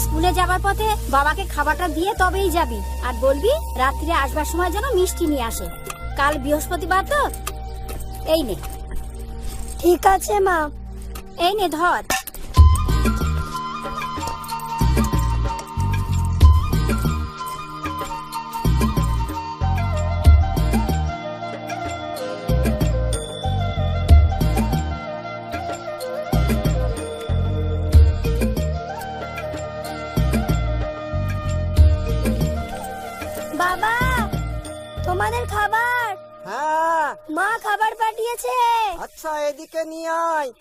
স্কুলে যাবার পথে বাবাকে খাবারটা দিয়ে তবেই যাবি, আর বলবি রাত্রে আসবার সময় যেন মিষ্টি নিয়ে আসে। কাল বৃহস্পতিবার তো, এই নে। ঠিক আছে মা। এই নে ধর। বাবা, তোমাদের খাবার। হ্যাঁ। মা খাবার পাঠিয়েছে। আচ্ছা, এদিকে নিয়ে আয়।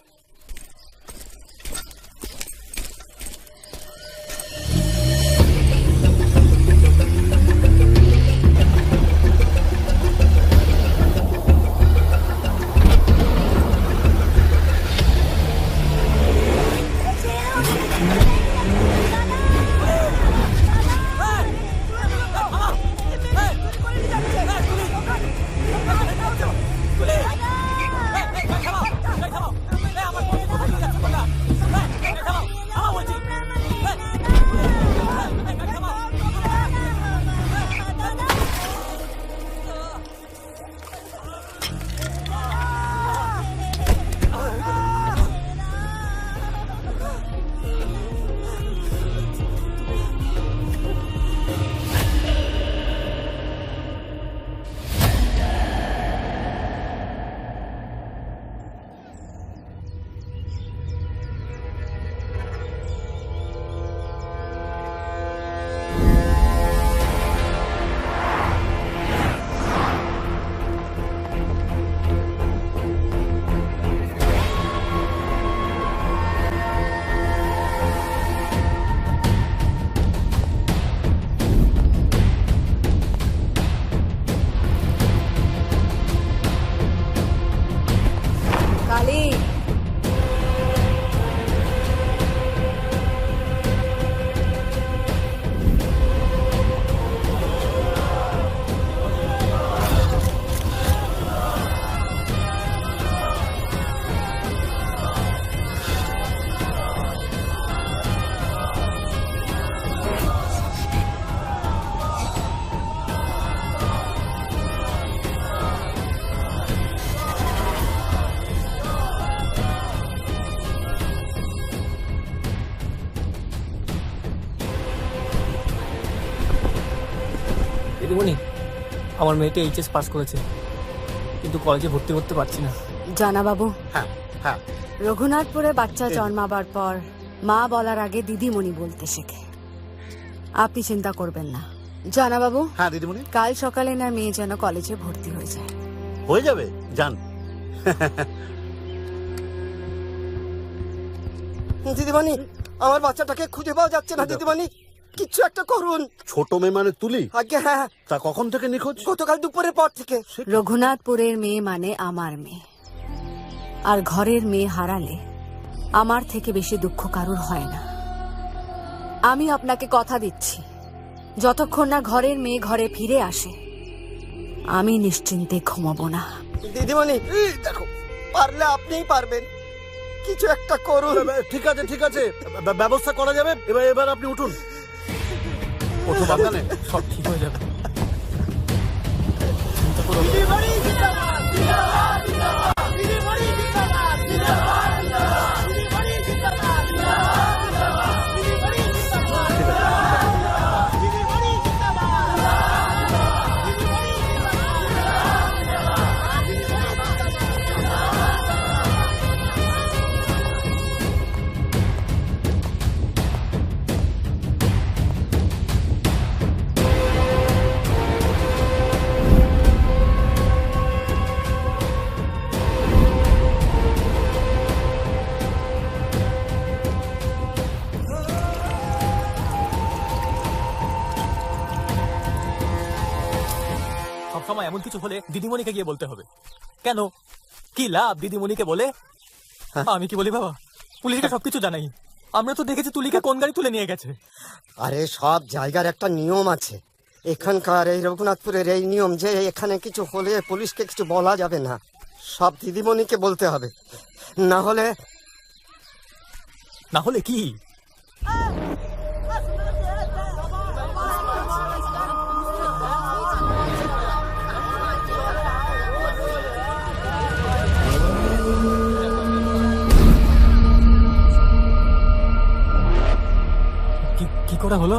দিদিমণি, আমার মেয়েটা এইচএস পাস করেছে, কিন্তু কলেজে ভর্তি করতে পারছি না। জানা বাবু, হ্যাঁ হ্যাঁ, রঘুনাথপুরে বাচ্চা জন্মাবার পর মা বলার আগে দিদিমণি বলতে শেখে। আপনি চিন্তা করবেন না জানা বাবু। হ্যাঁ দিদিমণি। কাল সকালে না মেয়ে যেন কলেজে ভর্তি হয়ে যায়। হয়ে যাবে, যান। দিদিমণি, আমার বাচ্চাটাকে খুঁজে পাওয়া যাচ্ছে না। দিদিমণি, কিছু একটা করুন। ছোট মেয়ে মানে তুলি? আগে হ্যাঁ। তা কখন থেকে নিখোঁজ? গতকাল দুপুরের পর থেকে। রঘুনাথপুরের মেয়ে মানে আমার মেয়ে, আর ঘরের মেয়ে হারালে আমার থেকে বেশি দুঃখ কারুর হয় না। আমি আপনাকে কথা দিচ্ছি, যতক্ষণ না ঘরের মেয়ে ঘরে ফিরে আসে আমি নিশ্চিন্তে ঘুমাবো না। দিদিমণি দেখো, পারলে আপনিই পারবেন, কিছু একটা করুন। ঠিক আছে ঠিক আছে, ব্যবস্থা করা যাবে। এবার আপনি উঠুন। ওঠো বাগানে, সব ঠিক হয়ে যাবে। চিন্তা করো সবসময় এমন কিছু হলে দিদিমণিকে গিয়ে বলতে হবে। কেন, কি লাভ দিদিমণিকে বলে? আমি কি বলি বাবা, পুলিশকে সবকিছু জানাই। আমরা তো দেখেছি তুলিকে কোন গাড়ি তুলে নিয়ে গেছে। আরে সব জায়গার একটা নিয়ম আছে। এখানকার এই রঘুনাথপুরের এই নিয়ম যে এখানে কিছু হলে পুলিশকে কিছু বলা যাবে না, সব দিদিমণিকে বলতে হবে। না হলে কি? করা হলো?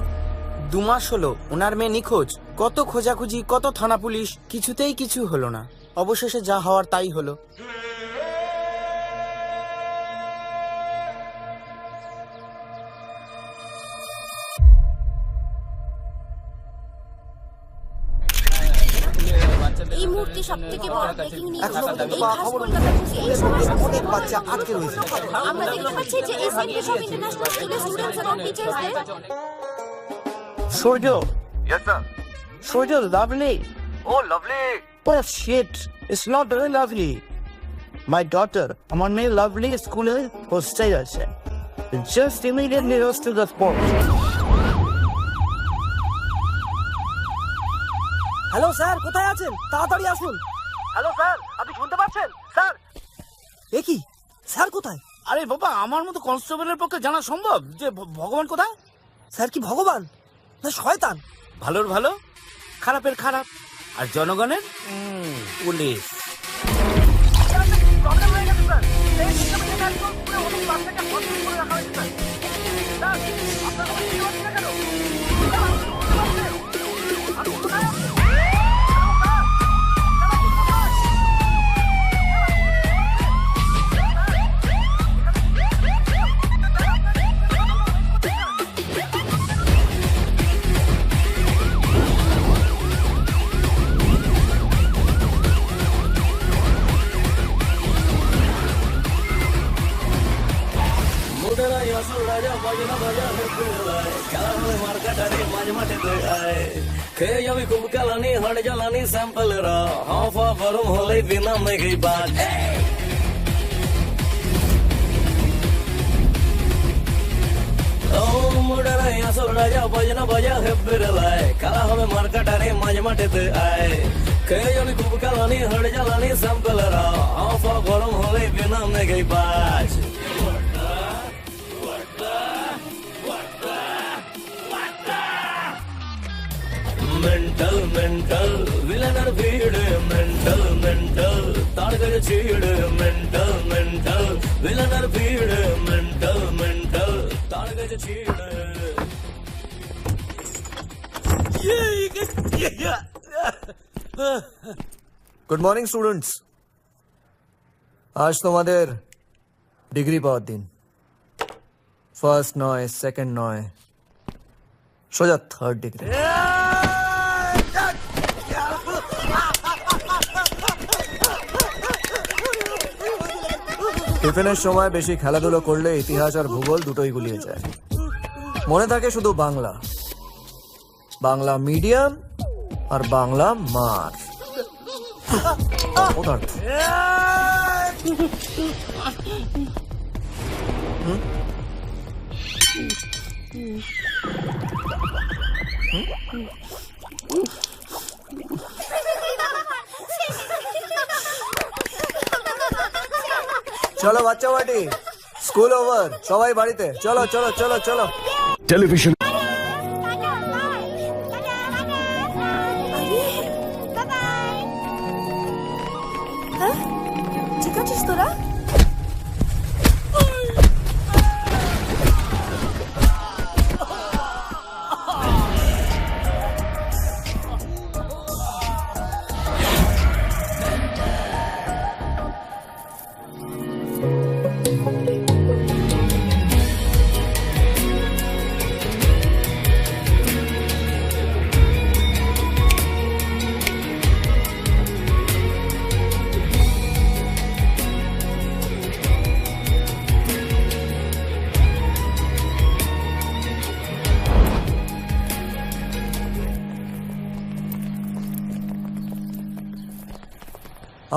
2 মাস হলো ওনার মেয়ে নিখোঁজ। কত খোঁজাখুঁজি, কত থানা পুলিশ, কিছুতেই কিছু হলো না। অবশেষে যা হওয়ার তাই হলো। এই মুহূর্তে সবথেকে বড় ব্রেকিং নিউজ এখন পর্যন্ত এই পাওয়া খাস খবর কলকাতা পুলিশ এই সময় অনেক বাচ্চা আটকে রয়েছে। আমরা দেখতে পাচ্ছি যে এই সেন্টার সব ইন্টারন্যাশনাল স্কুলের স্টুডেন্টস এবং টিচার্সদের সূর্য, Yes, sir. Surya, lovely. Oh, lovely. What shit. It's not very lovely. My daughter, আমার মেয়ে লাভলি স্কুলে হোস্টেল আছে। Just immediately goes to the spot. Hello sir, কোথায় আছেন? তাড়াতাড়ি আসুন। হ্যালো স্যার, আপনি শুনতে পাচ্ছেন? স্যার, এ কি স্যার কোথায়? আরে বাবা, আমার মতো কনস্টেবলের পক্ষে জানা সম্ভব যে ভগবান কোথায়? স্যার কি ভগবান না শয়তান? ভালোর ভালো, খারাপের খারাপ, আর জনগণের পুলিশ। আমি খুব কালানি হাড় জ্বালানি স্যাম্পলেরা হাফা গরম হলে বিনা মেঘে বাজ আসল রাজা বাজনা বাজা হেব্বের লাই খেলা হবে মার্কাটারে মাঝে মাঠেতে আয় খেয়ে আমি খুব কালানি হাড় জ্বালানি স্যাম্পলেরা হাফা গরম হলে বিনা মেঘে বাজ মেন্টাল মেন্টাল ভিলেনের ভিড় মেন্টাল মেন্টাল তার কাছে ছিড় মেন্টাল মেন্টাল ভিলেনের ভিড় মেন্টাল মেন্টাল তার কাছে ছিড় গুড মর্নিং স্টুডেন্টস, আজ তোমাদের ডিগ্রি পাওয়ার দিন। ফার্স্ট নয়, সেকেন্ড নয়, সোজা থার্ড ডিগ্রি। টিফিনের সময় বেশি খেলাধুলো করলে ইতিহাস আর ভূগোল দুটোই গুলিয়ে যায়। মনে থাকে শুধু বাংলা, বাংলা মিডিয়াম আর বাংলা মার পদার্থ। চলো বাচ্চা বাটি, স্কুল ওভার, সবাই বাড়িতে চলো চলো চলো চলো। টেলিভিশন ঠিক আছিস তোরা?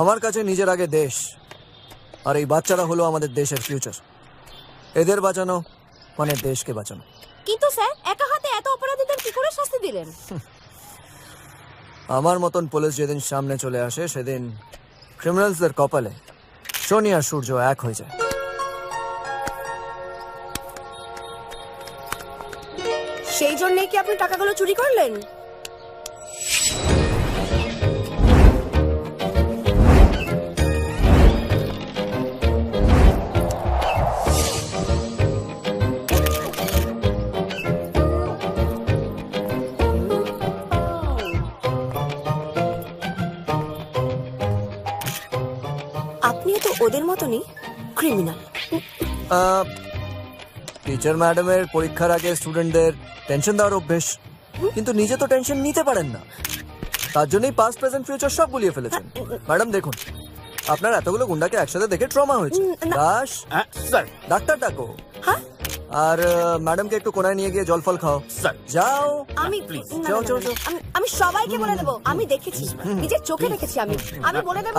আমার কাছে নিজের আগে দেশ, আর এই বাচ্চারা হলো আমাদের দেশের ফিউচার। এদের বাঁচানো মানে দেশকে বাঁচানো। কিন্তু স্যার একা হাতে এত অপরাধীদের কি করে শাস্তি দিলেন? আমার মতন পুলিশ যেদিন সামনে চলে আসে সেদিন ক্রিমিনালসদের কপালে শনি আর সূর্য এক হয়ে যায়। সেই জন্যই কি আপনি টাকাগুলো চুরি করলেন? আপনিও তো ওদের মতনই ক্রিমিনাল। টিচার ম্যাডামের পরীক্ষার আগে স্টুডেন্টদের টেনশন দেওয়ার অভ্যেস, কিন্তু নিজে তো টেনশন নিতে পারেন না, তার জন্যই পাস্ট প্রেজেন্ট ফিউচার সব গুলিয়ে ফেলেছেন। ম্যাডাম দেখুন, আপনার এতগুলো গুন্ডাকে একসাথে দেখে ট্রমা হয়েছে। দাস, স্যার ডাক্তার ডাকো। হ্যাঁ? আর ম্যাডামকে একটু কোনায় নিয়ে গিয়ে জল ফল খাও। স্যার যাও। আমি না, যাও, না, যাও, না, যাও। আমি সবাইকে বলে দেবো, আমি দেখেছি, নিজের চোখে দেখেছি, আমি বলে দেবো।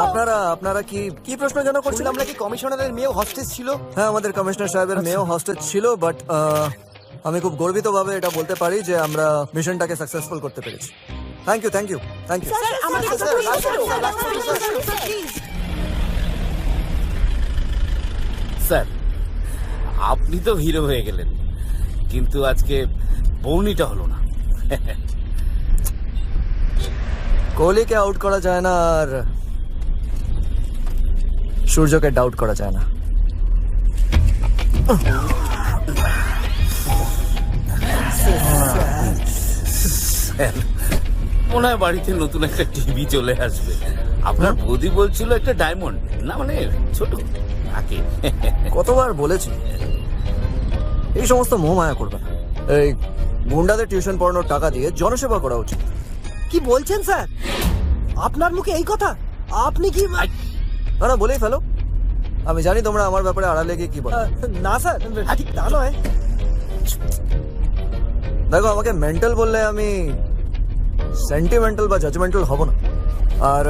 আপনারা কি প্রশ্ন যেন করছিলাম? আমরা কি কমিশনারের মেয়েও হস্টেজ ছিল? হ্যাঁ, আমাদের কমিশনার সাহেবের মেয়েও হস্টেজ ছিল, বাট আমি খুব গর্বিতভাবে এটা বলতে পারি যে আমরা মিশনটাকে সাকসেসফুল করতে পেরেছি। Thank you, thank you, thank you. Sir, আমার কথা প্লিজ। স্যার, আপনি তো হিরো হয়ে গেলেন, কিন্তু আজকে বৌনিটা হলো না। কোহলিকে আউট করা যায় না, আর সূর্যকে ডাউট করা যায় না। স্যার, মনে হয় বাড়িতে নতুন একটা টিভি চলে আসবে। আপনার বৌদি বলছিল একটা ডায়মন্ড, না মানে ছোট থাকে। কতবার বলেছি এই সমস্ত মোহ মায়া করবে না। এই গুন্ডাদের টিউশন পড়ানোর টাকা দিয়ে জনসেবা করা উচিত। কি বলছেন স্যার? আপনার মুখে এই কথা? আপনি কি? না, বলেই ফেলো। আমি জানি তোমরা আমার ব্যাপারে আড়ালে গিয়ে কি বলো। না স্যার, ঠিক তা নয়। দেখো, আমাকে মেন্টাল বললে আমি সেন্টিমেন্টাল বা জাজমেন্টাল হব না। আর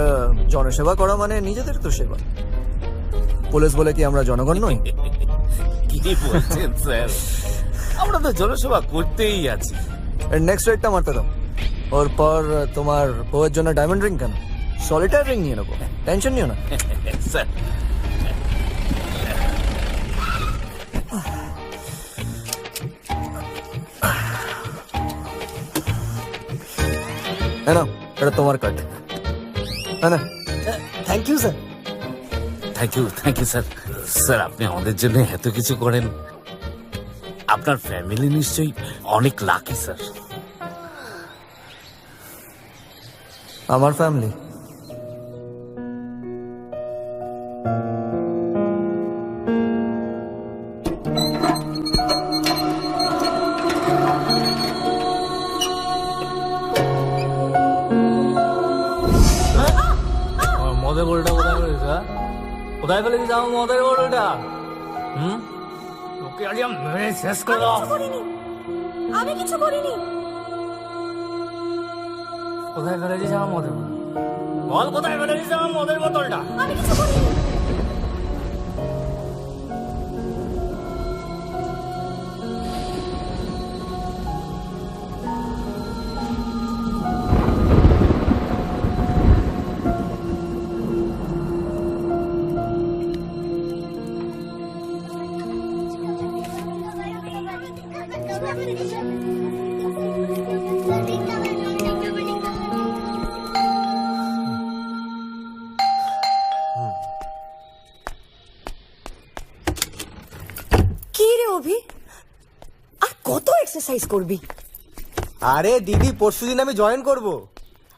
জনসেবা করা মানে নিজেদের তো সেবা। পুলিশ বলে কি আমরা জনগণ নই? কি বলছেন স্যার? আমরা তো জনসেবা করতেই আছি। এর নেক্সট রেটটা মারতে দাও। ওর পর তোমার বউয়ের জন্য ডায়মন্ড রিং কেন? সলিটার রিং নিয়ে নেবো, টেনশন নিও না। স্যার, হ্যাঁ না, এটা তোমার কার্ড। হ্যাঁ না, thank you sir. Thank you sir. Sir, আপনি আমাদের জন্য এত কিছু করেন, আপনার ফ্যামিলি নিশ্চয়ই অনেক লাকি স্যার। আমার ফ্যামিলি মদের বোতলটা কোথায় ফেলেছিস? কোথায় ফেলেছিস আমার মদের বোতলটা? ওকে আজ আমি মেরে শেষ করে দাও। আমি কিছু করিনি। কোথায় ফেলেছিস আমার মদের বোতল? বল, কোথায় ফেলেছিস আমার মদের বোতলটা? আমি কিছু করিনি। কি রে অভি, আর কত এক্সারসাইজ করবি? আরে দিদি, পরশুদিন আমি জয়েন করব,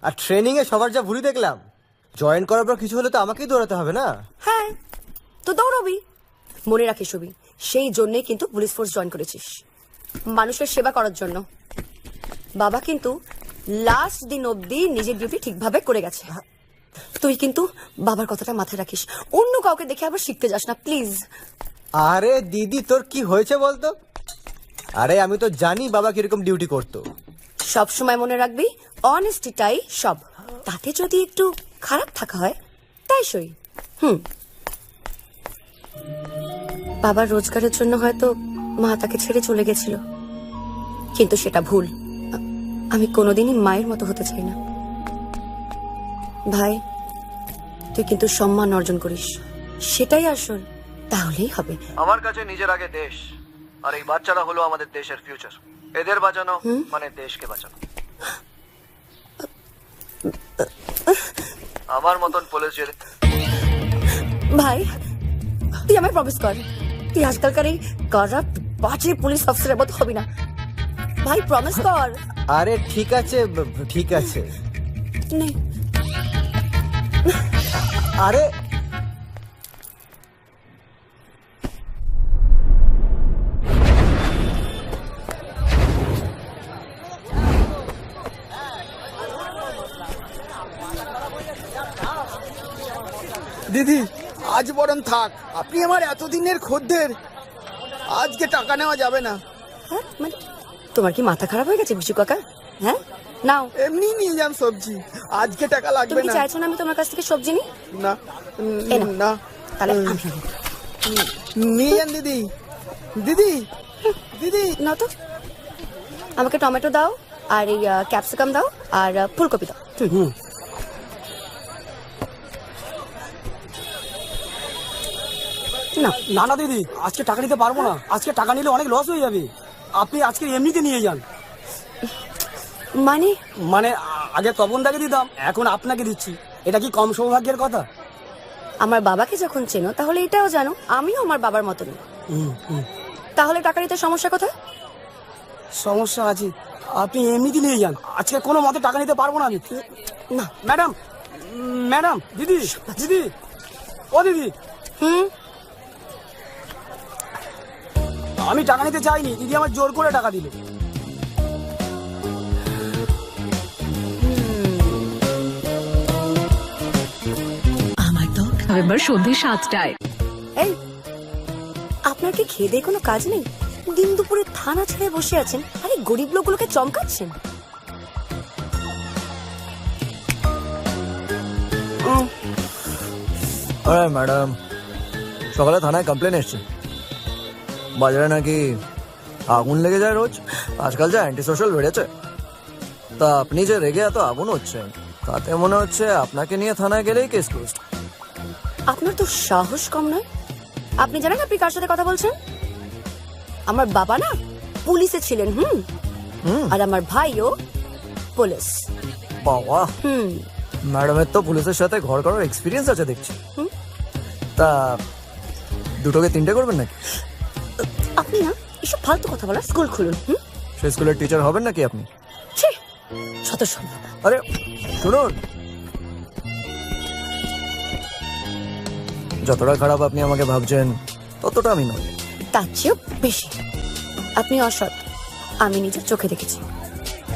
আর ট্রেনিং এ সবার যা ভুলি দেখলাম। জয়েন করার পর কিছু হলে তো আমাকেই দৌড়াতে হবে না? হ্যাঁ, তো দৌড়বি। মনে রাখিস অভি, সেই জন্যই কিন্তু পুলিশ ফোর্স জয়েন করেছিস, মানুষের সেবা করার জন্য। বাবা কিন্তু লাস্ট দিন অবধি নিজের ডিউটি ঠিকভাবে করে গেছে। তুই কিন্তু বাবার কথাটা মাথায় রাখিস, অন্য কাউকে দেখে আবার শিখতে যাস না প্লিজ। আরে দিদি, তোর কি হয়েছে বলতো? আরে আমি তো জানি বাবা কিরকম ডিউটি করতো। সব সময় মনে রাখবি, অনেস্টিটাই সব। তাতে যদি একটু খারাপ থাকা হয় তাই সই। বাবার রোজগারের জন্য হয়তো মা তাকে ছেড়ে চলে গেছিল, কিন্তু সেটা ভুল। আমি কোনোদিনই মায়ের মতো হতে চাই না। ভাই, তুই কিন্তু সম্মান অর্জন করিস, সেটাই আসল, তাহলেই হবে। আমার কাছে নিজের আগে দেশ, আর এই বাচ্চারা হলো আমাদের দেশের ফিউচার। এদের বাঁচানো মানে দেশকে বাঁচানো। আমার মতন পুলিশ যদি... ভাই, তুই আমায় প্রমিস কর, তুই আজকালকার এই কারাপ্ট বাজে পুলিশ অফিসারের মতো হবি না। ভাই, প্রমিস কর। আরে ঠিক আছে, ঠিক আছে। নে। আরে দিদি আজ বরং থাক, আপনি আমার এতদিনের খদ্দের, আজকে টাকা নেওয়া যাবে না। হ্যাঁ মানে তোমার কি মাথা খারাপ হয়ে গেছে বিশু কাকা? হ্যাঁ নাও, এমনি নিয়ে যান সবজি, আজকে টাকা লাগবে তুমি কি না। চাইছো না আমি তোমার কাছ থেকে সবজি নিই? না এই নাও। না তাহলে আমি নিই। নিয়ে যান দিদি। দিদি দিদি নাও তো, আমাকে টমেটো দাও, আর এই ক্যাপসিকাম দাও, আর ফুলকপি দাও। না না না দিদি, আজকে টাকা নিতে পারবো না, আজকে টাকা নিলে অনেক লস হয়ে যাবে। আপনি আজকে এমনিতে নিয়ে যান। মানে মানে আগে তপনদাকে দিতাম, এখন আপনাকে দিচ্ছি, এটা কি কম সৌভাগ্যের কথা? আমার বাবাকে যখন চেনো তাহলে এটাও জানো আমিও আমার বাবার মতনই। তাহলে টাকা নিতে সমস্যা কোথায়? সমস্যা আছে, আপনি এমনিতে নিয়ে যান, আজকে কোনো মতে টাকা নিতে পারবো না আমি। না ম্যাডাম, ম্যাডাম, দিদি, দিদি, ও দিদি, আমি টাকা নিতে চাইনি, দিদি আমার জোর করে টাকা দিল। নভেম্বর সন্ধ্যে 7টায়। এই আপনার কি খেয়ে দিয়ে কোনো কাজ নেই? দিন দুপুরে থানা ছেড়ে বসে আছেন, আরে গরিব লোকগুলোকে চমকাচ্ছেন। আরে ম্যাডাম, সকালে থানায় কমপ্লেন এসছে, বাজারে নাকি আগুন লেগে যায় রোজ, আজকাল যা অ্যান্টি সোশ্যাল বেড়েছে। তা আপনি যে রেগে এত আগুন হচ্ছেন, তাতে মনে হচ্ছে আপনাকে নিয়ে থানায় গেলেই কেস ক্লোজ। আপনার তো সাহস কম নয়। আপনি জানেন আপনি কার সাথে কথা বলছেন? আমার বাবা না পুলিশে ছিলেন, আর আমার ভাইও পুলিশ। বাবা, ম্যাডামের তো পুলিশের সাথে ঘর করার এক্সপিরিয়েন্স আছে দেখছি। তা দুটোকে তিনটে করবেন নাকি? আপনি না এসব ফালতু কথা বলা, স্কুল খুলুন। সেই স্কুলের টিচার হবেন নাকি আপনি? শত সম্ভব। আরে শুনুন, যতটা খারাপ আপনি আমাকে ভাবছেন ততটা আমি নই। তার চেয়েও বেশি। আপনি অসৎ, আমি নিজের চোখে দেখেছি।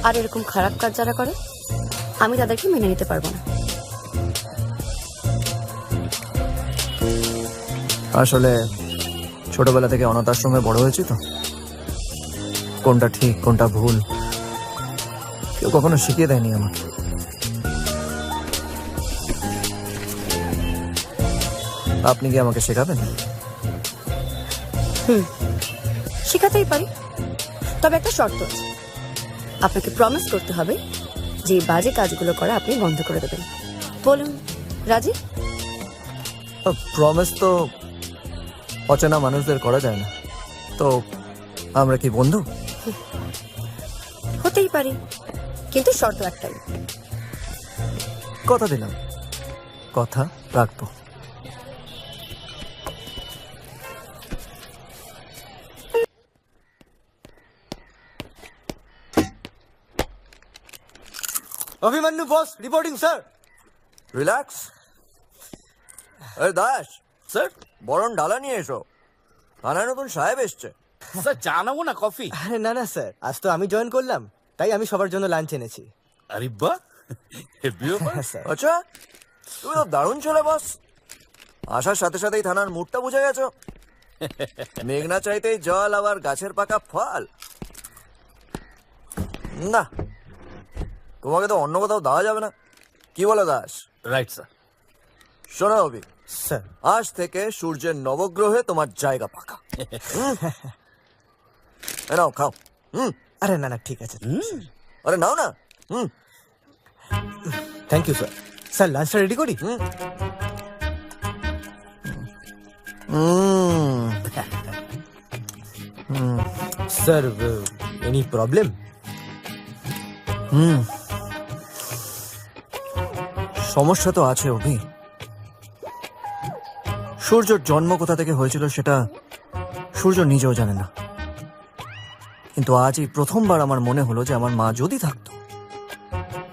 আর এরকম খারাপ কাজ যারা করে আমি তাদেরকে মেনে নিতে পারবো না। আসলে ছোটবেলা থেকে অনাথ আশ্রমে বড় হয়েছি তো, কোনটা ঠিক কোনটা ভুল কেউ কখনো শিখিয়ে দেয়নি আমাকে। আপনি কি আমাকে শেখাবেন? শেখাতেই পারি, তবে একটা শর্ত আছে। আপনাকে প্রমিস করতে হবে যে এই বাজে কাজগুলো করা আপনি বন্ধ করে দেবেন। বলুন রাজি? প্রমিস তো অচেনা মানুষদের করা যায় না, তো আমরা কি বন্ধু? হতেই পারি, কিন্তু শর্ত একটাই। কথা দিলাম, কথা রাখবো। অভিমন্যু বস রিপোর্টিং স্যার। রিল্যাক্স। আরে দাস স্যার, বরণ ডালা নিয়ে এসো, থানায় নতুন সাহেব এসছে। স্যার চা নেবো না কফি? আরে না না স্যার, আজ তো আমি জয়েন করলাম, তাই আমি সবার জন্য লাঞ্চ এনেছি। আরে বাহ, স্যার আচ্ছা, তুমি তো দারুণ ছেলে বস। আসার সাথে সাথেই থানার মুডটা বুঝে গেছো। মেঘনা চাইতেই জল, আবার গাছের পাকা ফল। না, তোমাকে তো অন্য কোথাও দেওয়া যাবে না, কি বলো দাস? Right sir. শোনো অভি স্যার, আজ থেকে সূর্যের নবগ্রহে তোমার জায়গা পাকা। নাও খাও। আরে না না ঠিক আছে। আরে নাও না। Thank you sir. স্যার লাঞ্চটা রেডি করি? Sir any problem? সমস্যা তো আছে অভি। সূর্যর জন্ম কোথা থেকে হয়েছিল সেটা সূর্য নিজেও জানে না, কিন্তু আজ এই প্রথমবার আমার মনে হলো যে আমার মা যদি থাকতো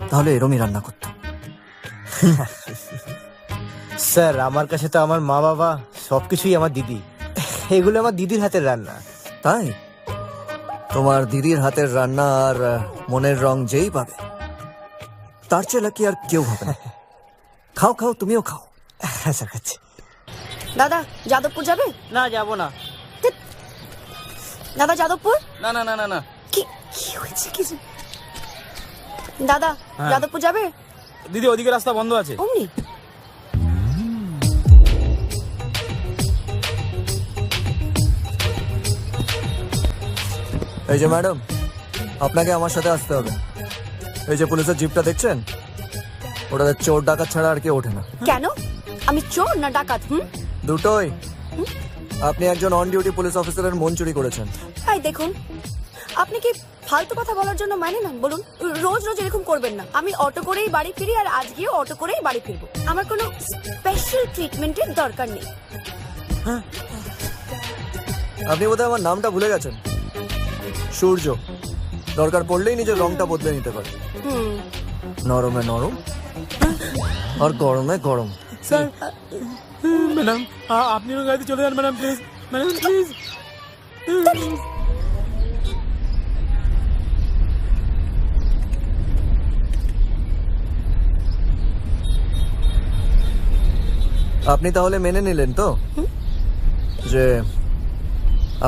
তাহলে এরমই রান্না করতো। স্যার আমার কাছে তো আমার মা বাবা সবকিছুই আমার দিদি, এগুলো আমার দিদির হাতের রান্না। তাই তোমার দিদির হাতের রান্না আর মনের রং যেই পাবে তার চেয়ে লাকি আর কেউ হবে না। খাও খাও, তুমিও খাও। হ্যাঁ স্যার খাচ্ছি। দাদা যাদবপুর যাবে? না যাবো না। দাদা যাদবপুর? না না না না না। কি কি হয়েছে কি? দাদা হ্যাঁ। যাদবপুর যাবে? দিদি ওদিকে রাস্তা বন্ধ আছে। অমনি এই যে ম্যাডাম, আপনাকে আমার সাথে আসতে হবে। এই যে পুলিশের জিপটা দেখছেন, ওটাতে চোর ডাকাত ছাড়া আর কেউ ওঠে না। কেন? আমি চোর না ডাকাত? দুটোই। আপনি একজন অন ডিউটি পুলিশ অফিসারের মন চুরি করেছেন। এই দেখুন, আপনি কি ফালতু কথা বলার জন্য মানে না বলুন? রোজ রোজ এরকম করবেন না। আমি অটো করেই বাড়ি ফিরি, আর আজকেও অটো করেই বাড়ি ফিরবো। আমার কোনো স্পেশাল ট্রিটমেন্টের দরকার নেই। আপনি বোধহয় আমার নামটা ভুলে গেছেন। সূর্য। দরকার পড়লেই নিজের রংটা বদলে নিতে পারে। নরমে নরম আর গরমে গরম। স্যার ম্যাডাম আপনি ওর গাড়িতে চলে যান ম্যাডাম, প্লিজ ম্যাডাম প্লিজ। আপনি তাহলে মেনে নিলেন তো যে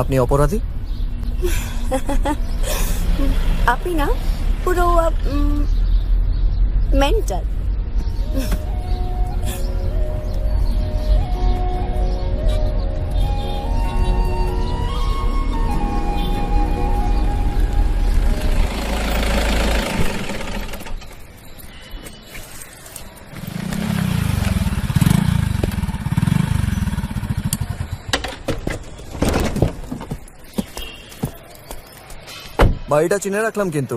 আপনি অপরাধী? আপনি না পুরো মেন্টাল। বাড়িটা চিনে রাখলাম, কিন্তু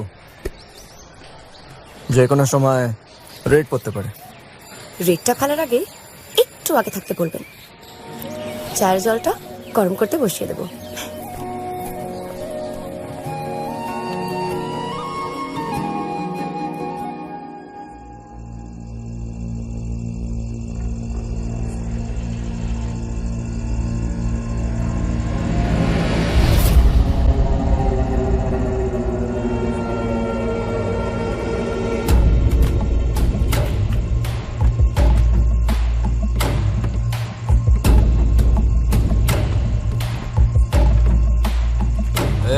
যে কোনো সময় রেড করতে পারে। রেটটা ফেলার আগে একটু আগে থাকতে বলবেন। চায়ের জলটা গরম করতে বসিয়ে দেবো।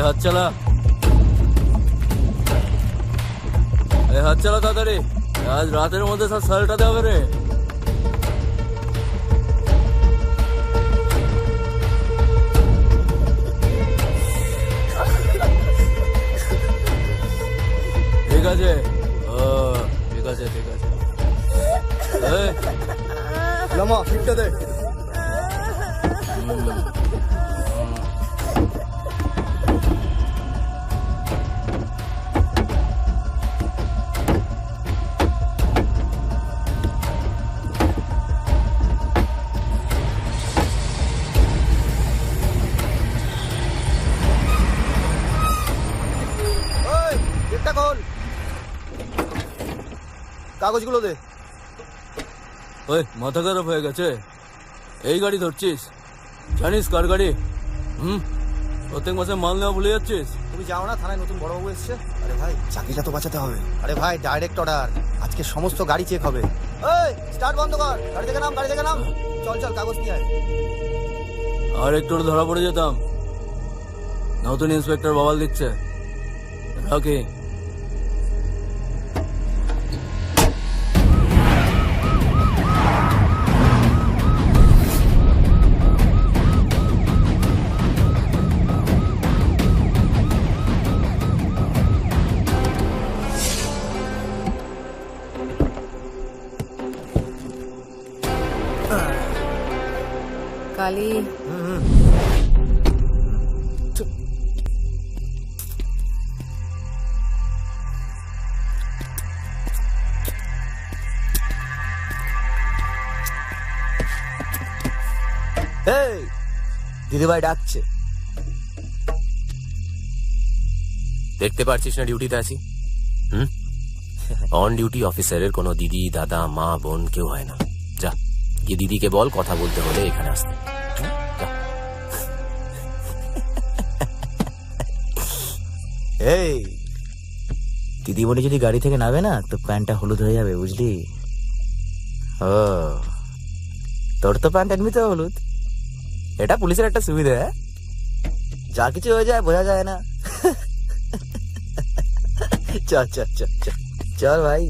হাত চালা, হাত চালা তাড়াতাড়ি। আজ রাতের মধ্যে সব সালটাতে হবে রে। ঠিক আছে, ঠিক আছে ঠিক আছে। লামা ফিটটা দে। কাগজগুলো দে। ওই মাথা খারাপ হয়ে গেছে? এই গাড়ি ধরছিস? জানিস কার গাড়ি? প্রত্যেক মাসে মাল নেওয়া ভুলে যাচ্ছিস। তুমি যাও না, থানায় নতুন বড়বাবু এসছে। আরে ভাই চাকরিটা তো বাঁচাতে হবে। আরে ভাই ডাইরেক্ট অর্ডার, আজকে সমস্ত গাড়ি চেক হবে। এই স্টার্ট বন্ধ কর, গাড়ি থেকে নাম, গাড়ি থেকে নাম। চল চল কাগজ নিয়ে আয়। আর একটু ধরা পড়ে যেতাম। নতুন ইন্সপেক্টর বাবাল দিচ্ছে। রাখি। কালী এই দিদিভাই ডাকছে। দেখতে পারছিস না ডিউটিতে আছি? অন ডিউটি অফিসারের কোনো দিদি দাদা মা বোন কেউ হয় না। যা গিয়ে দিদিকে বল কথা বলতে হলে এখানে আসতে। এই দিদিমণি যদি গাড়ি থেকে নামে না, তো প্যান্টটা হলুদ হয়ে যাবে, বুঝলি? ও তোর তো প্যান্ট এমনিতে হলুদ, এটা পুলিশের একটা সুবিধা। যা কিছু হয়ে যায় বোঝা যায় না। চল চল চল চল চল ভাই,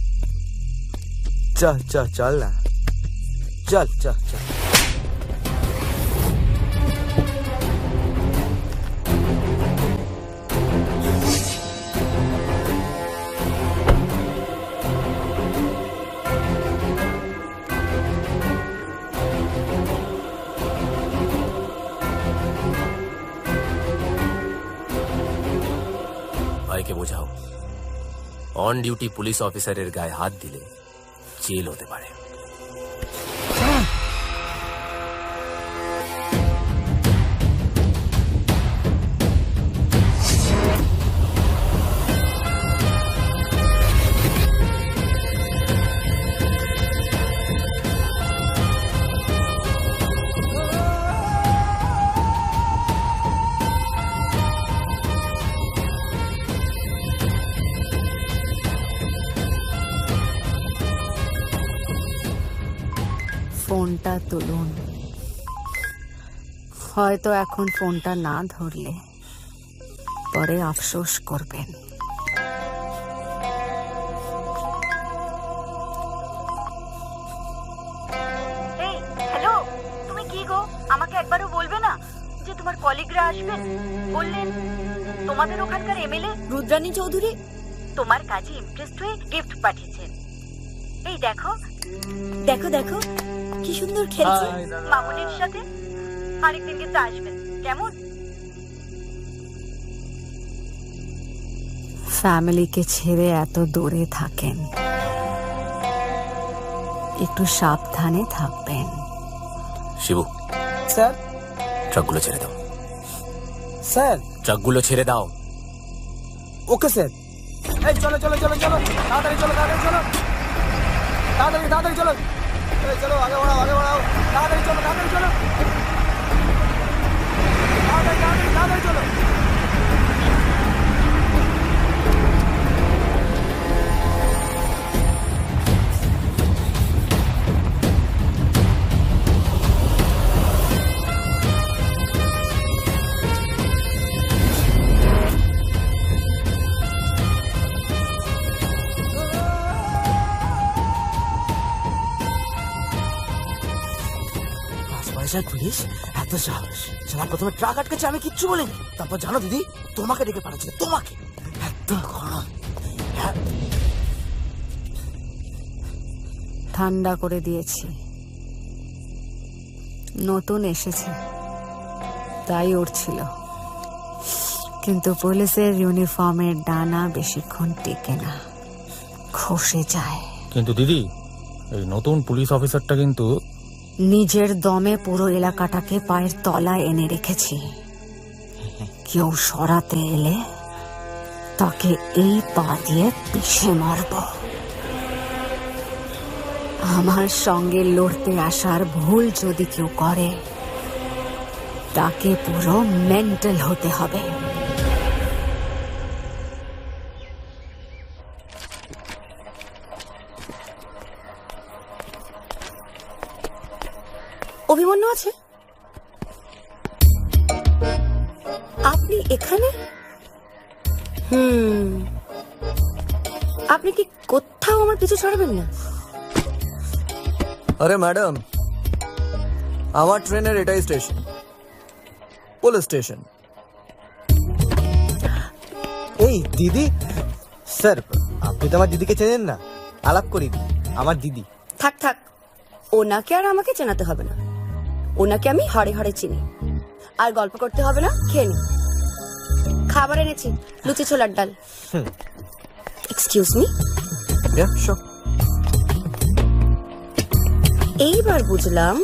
চল চল চল না, চল চল চল। ভাইকে বোঝাও, অন ডিউটি পুলিশ অফিসারের গায়ে হাত দিলে জেল হতে পারে। ফোনটা তুলুন, হয়তো এখন ফোনটা না ধরলে পরে আফসোস করবেন। হ্যালো, তুমি কি গো, আমাকে একবারও বলবে না যে তোমার কলিগরা আসবেন? বললেন তোমাদের ওখানকার এমএলএ রুদ্রানী চৌধুরী তোমার কাজে ইমপ্রেসড হয়ে গিফট পাঠিয়েছেন। এই দেখো দেখো দেখো কি সুন্দর খেলছে মামুনের সাথে। আরেকদিন কিন্তু আসবেন, কেমন? ফ্যামিলিকে ছেড়ে এত দূরে থাকেন, একটু সাবধানে থাকবেন। শিবু, স্যার। ট্রাকগুলো ছেড়ে দাও। স্যার। ট্রাকগুলো ছেড়ে দাও। Okay sir. এই চলো চলো চলো চলো, তাড়াতাড়ি চলো, তাড়াতাড়ি চলো, তাড়াতাড়ি তাড়াতাড়ি চলো, এই চলো, আগে বাড়াও, আগে বাড়াও, তাড়াতাড়ি চলো, তাড়াতাড়ি চলো, তাড়াতাড়ি তাড়াতাড়ি তাড়াতাড়ি চলো। পুলিশ এত সাহস, সারা প্রথমে ট্রাক আটকেছে, আমি কিচ্ছু বলিনি। তারপর জানো দিদি, তোমাকে ডেকে পাঠাচ্ছে, তোমাকে। এত গরম, ঠান্ডা করে দিয়েছি, নতুন এসেছে তাই উঠছিল, কিন্তু পুলিশের ইউনিফর্মের ডানা বেশিক্ষণ টেকে না, খসে যায়। কিন্তু দিদি, এই নতুন পুলিশ অফিসারটা কিন্তু নিজের দমে পুরো এলাকাটাকে পায়ের তলায় এনে রেখেছি। কেউ সরাতে এলে তাকে এই পা দিয়ে পিষে মারব। আমার সঙ্গে লড়তে আসার ভুল যদি কেউ করে, তাকে পুরো মেন্টাল হতে হবে। অভিমন্যু আছে? আপনি এখানে? আপনি কি কোথাও আমার পিছু ছাড়বেন না? আরে ম্যাডাম, আমার ট্রেনের এটাই স্টেশন, পুলিশ স্টেশন। এই দিদি, স্যার আপনি তো আমার দিদিকে চেনেন না, আলাপ করি, আমার দিদি। থাক থাক, ওনাকে আর আমাকে চেনাতে হবে না, ওনাকে আমি হাড়ে হাড়ে চিনি। আর গল্প করতে হবে না, খেয়ে নি। খাবার এনেছি, লুচি ছোলার ডাল। Excuse me. এইবার বুঝলাম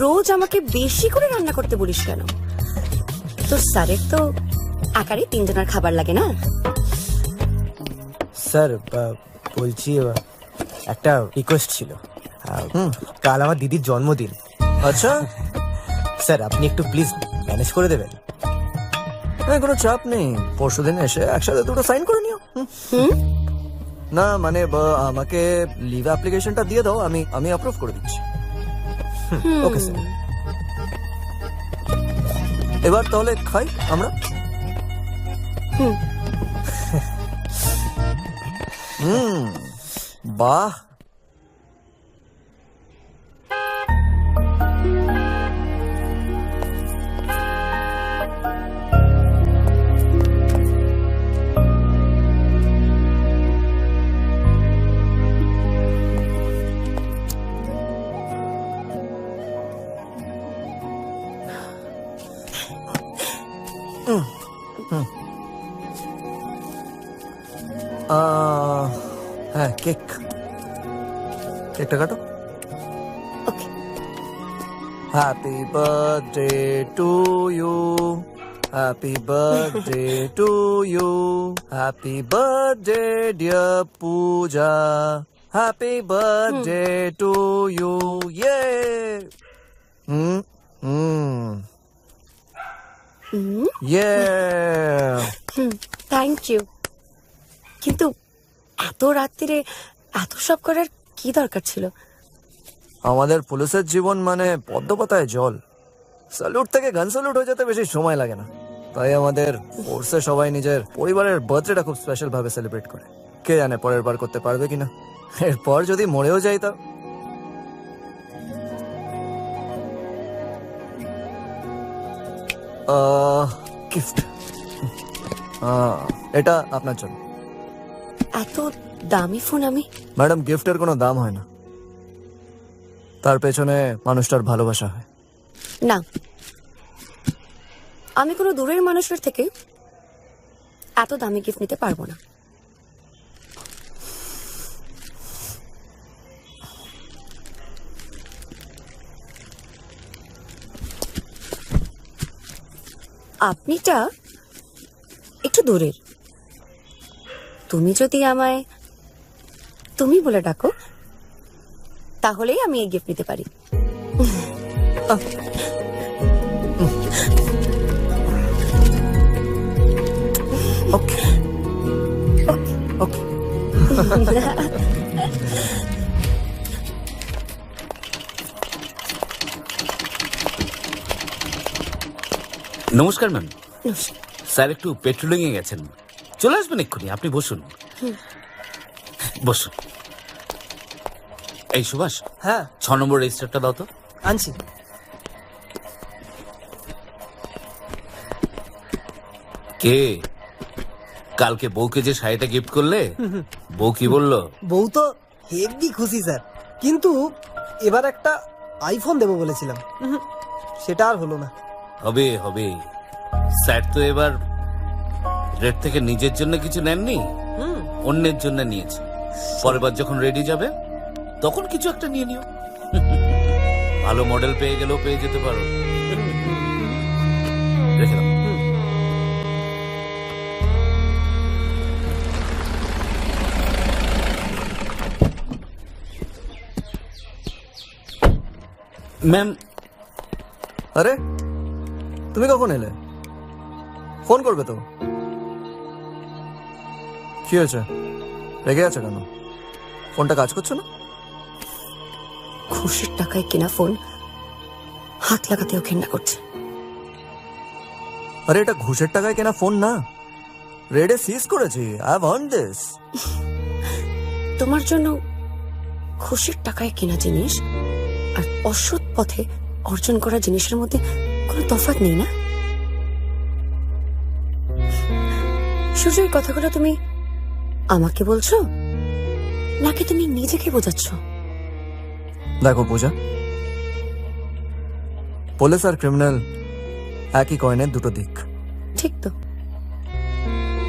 রোজ আমাকে বেশি করে রান্না করতে বলিস কেন। তোর স্যারের তো আকারে 3 জনের খাবার লাগে না? স্যার বলছি, একটা রিকোয়েস্ট ছিল। কাল আমার দিদির জন্মদিন। আচ্ছা স্যার, আপনি একটু প্লিজ ম্যানেজ করে দেবেন? কোনো চাপ নেই, পরশুদিন এসে একসাথে দুটো সাইন করে নিও। না মানে আমাকে লিভ অ্যাপ্লিকেশনটা দিয়ে দাও, আমি অ্যাপ্রুভ করে দিচ্ছি। Okay sir. এবার তাহলে খাই আমরা। বাহ, হ্যাঁ কেক, কেকটা কাটো। Okay. Happy birthday to you, happy birthday to you, happy birthday dear Puja, happy birthday to you. Yay yay thank you. কিন্তু এত রাত্রিরে এত সব করার কি দরকার ছিল? আমাদের পুলিশের জীবন মানে পদ্মপাতায় জল। স্যালুট থেকে গান স্যালুট হয়ে যেতে বেশি সময় লাগে না। তাই আমাদের ফোর্সে সবাই নিজের পরিবারের বার্থডেটা খুব স্পেশাল ভাবে সেলিব্রেট করে। কে জানে পরের বার করতে পারবে কিনা। এরপর যদি মরেও যাই তা গিফট, এটা আপনার জন্য। এত দামি ফোন আমি? ম্যাডাম, গিফটের কোনো দাম হয় না, তার পেছনে মানুষটার ভালোবাসা হয়। না, আমি কোনো দূরের মানুষের থেকে এত দামি গিফট নিতে পারবো না। আপনিটা একটু দূরের। তুমি যদি আমায় তুমি বলে ডাকো তাহলেই আমি এই গিফট নিতে পারি। ওকে ওকে। নমস্কার ম্যাম। স্যার একটু পেট্রোলিং এ গেছেন, চলে আসবেন এক্ষুনি। আপনি বসুন বসুন। এই সুভাষ, হ্যাঁ 6 নম্বর রেজিস্টারটা দাও তো। আনছি। কে কালকে বউকে যে শাড়িটা গিফট করলে, বউ কি বললো? বউ তো হেভি খুশি স্যার, কিন্তু এবার একটা আইফোন দেবো বলেছিলাম, সেটা আর হলো না। হবে হবে, স্যার তো এবার রেড থেকে নিজের জন্য কিছু নেননি, অন্যের জন্য নিয়েছে। পরের বার যখন রেডি যাবে তখন কিছু একটা নিয়ে নিও। ভালো মডেল পেয়ে গেলেও পেয়ে যেতে পারো। রেখে দাও। ম্যাম। আরে তুমি কখন এলে? ফোন করবে তো। কি হয়েছে, রেগে আছে কেন? ফোনটা কাজ করছে না? খুশির টাকায় কেনা ফোন হাত লাগাতেও ঘেন্না করছে। আরে এটা ঘুষের টাকায় কেনা ফোন না, রেডে সিজ করেছি। I have earned this. তোমার জন্য খুশির টাকায় কেনা জিনিস আর অসৎ পথে অর্জন করা জিনিসের মধ্যে কোনো তফাৎ নেই না? সূর্যের কথাগুলো তুমি আমাকে বলছো নাকি তুমি নিজেকে বোঝাচ্ছ? দেখো পূজা, পুলিশ আর ক্রিমিনাল একই কয়েনের দুটো দিক। ঠিক তো,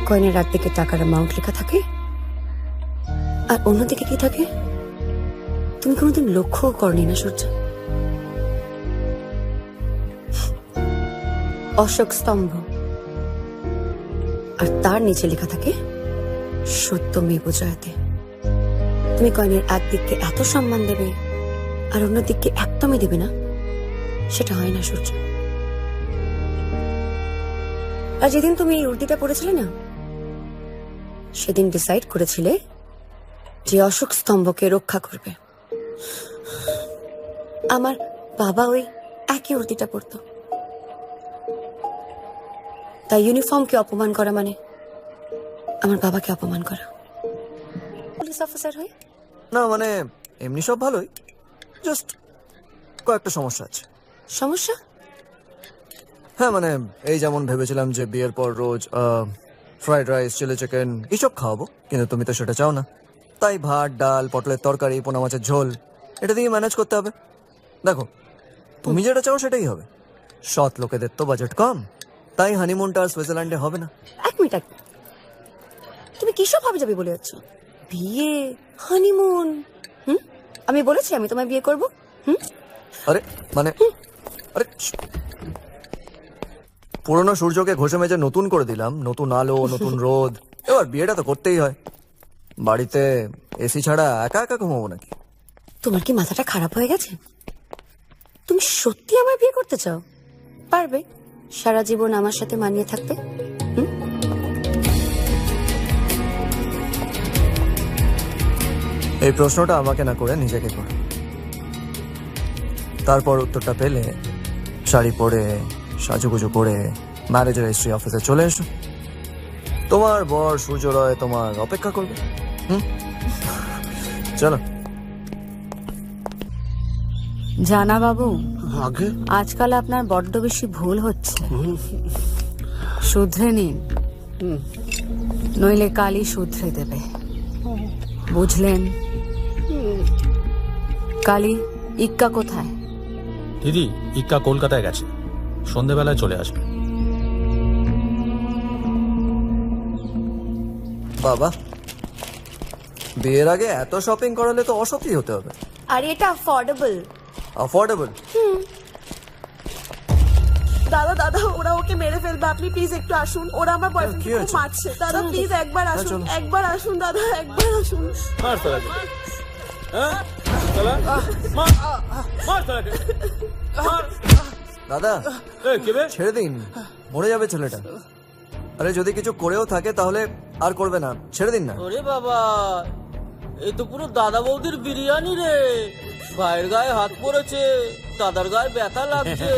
কয়েনের একদিকে টাকার অ্যামাউন্ট লেখা থাকে আর অন্যদিকে কি থাকে তুমি কোনোদিন লক্ষ্যও করনি না সূর্য। অশোক স্তম্ভ আর তার নিচে লেখা থাকে সত্যমেব জয়তে। তুমি কয়েনের একদিককে এত সম্মান দেবে আর অন্য দিককে একদমই দেবে না, সেটা হয় না সূর্য। আর যেদিন তুমি এই উল্টিটা পড়েছিলে না, সেদিন ডিসাইড করেছিলে যে অশোক স্তম্ভকে রক্ষা করবে। আমার বাবা ওই একই উর্দিটা পরতো। তাই ইউনিফর্মকে অপমান করা মানে আমার বাবাকে অপমান করা। পুলিশ অফিসার হয়ে না মানে এমনি সব ভালোই, জাস্ট কয়েকটা সমস্যা আছে। সমস্যা? হ্যাঁ মানে এই যেমন ভেবেছিলাম যে বিয়ের পর রোজ ফ্রাইড রাইস, চিলি চিকেন এসব খাওয়াবো, কিন্তু তুমি তো সেটা চাও না। তাই ভাত, ডাল, পটলের তরকারি, পোনা মাছের ঝোল এটা দিয়ে ম্যানেজ করতে হবে। দেখো তুমি যেটা চাও সেটাই হবে। সৎ লোকেদের তো বাজেট কম, তাই হানিমুনটা আর সুইজারল্যান্ডে হবে না। এক মিনিট, তুমি কিসব ভাবে যাবে বলে যাচ্ছ? বিয়ে, হানিমুন? আমি বলেছি আমি তোমায় বিয়ে করব? আরে মানে আরে পুরনো সূর্যকে ঘষে মেজে নতুন করে দিলাম, নতুন আলো, নতুন রোদ। এবার বিয়েটা তো করতেই হয়। বাড়িতে এসি ছাড়া একা একা ঘুমাবো নাকি? তোমার কি মাথাটা খারাপ হয়ে গেছে? তুমি সত্যি আমায় বিয়ে করতে চাও? পারবে? সারা জীবন আমার সাথে মানিয়ে থাকবে? এই প্রশ্নটা আমাকে না করে নিজেকে করো, তারপর উত্তরটা পেলে শাড়ি পরে সাজুগুজু করে ম্যারেজ রেজিস্ট্রি অফিসে চলে এসো। তোমার বর সূর্যোদয় তোমার অপেক্ষা করবে। চলো। জানা বাবু, আগে আজকাল আপনার বড্ড বেশি ভুল হচ্ছে, শুধরে নিন, নইলে কালই শুধরে দেবে, বুঝলেন? কালি, ইক্কা কোথায়? দিদি ইক্কা কলকাতায় গেছে, সন্ধেবেলায় চলে আসবে। বাবা, বিয়ের আগে এত শপিং করালে তো অসত্যি হতে হবে। আর এটা অ্যাফোর্ডেবল। অ্যাফোর্ডেবল? দাদা দাদা, ওরা ওকে মেরে ফেলবে, আপনি প্লিজ একটু আসুন, ওরা আমার বয়ফ্রেন্ডকে খুব মারছে। দাদা প্লিজ একবার আসুন, একবার আসুন দাদা, একবার আসুন। দাদা ছেড়ে দিন, মরে যাবে ছেলেটা। আরে যদি কিছু করেও থাকে তাহলে আর করবে না, ছেড়ে দিন না। ওরে বাবা, এই তো পুরো দাদা বৌদির বিরিয়ানি রে। ভাইয়ের গায়ে হাত পড়েছে, দাদার গায়ে ব্যথা লাগছে।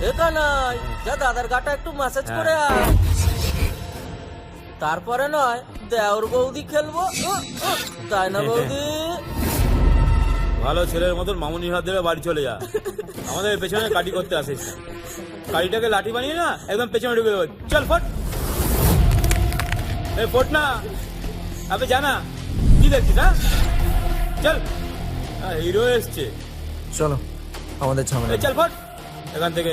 এখানাই যা দাদার গাটা একটু ম্যাসাজ করে আয়, তারপরে নয় দেওর বৌদি খেলবো, তাই না বৌদি? ভালো ছেলের মতন মামুনির হাত ধরে বাড়ি চলে যা, আমাদের পেছনে কাটি করতে আসিস। কাটিটাকে লাঠি বানিয়ে না একদম পেছনে ঢুকে দেবো। চল ফট, এই ফট না, আবে জানা কি দেখছিস? হ্যাঁ চল, হিরো এসছে। চলো আমাদের ঝামেলা। চল ফট এখান থেকে,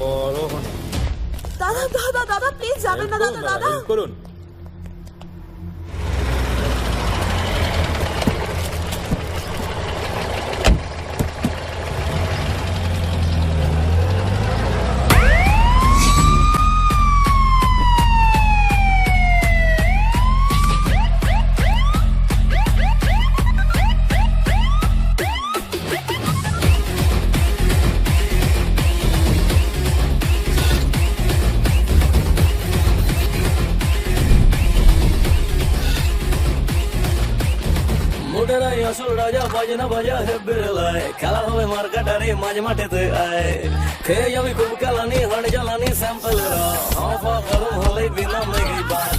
বড় হন। দাদা দাদা দাদা প্লিজ যাবেন না দাদা, দাদা করুন। আসল রাজা বাজনা বাজা হে বেলায়, খেলা হবে মার্কাটারে মাঝ মাঠেতে আয়। খেয়ে যাবি খুব কালানি, হাড় জ্বালানি স্যাম্পলেরা, হাফা গরম হলে বিনা মেঘেই বাদ।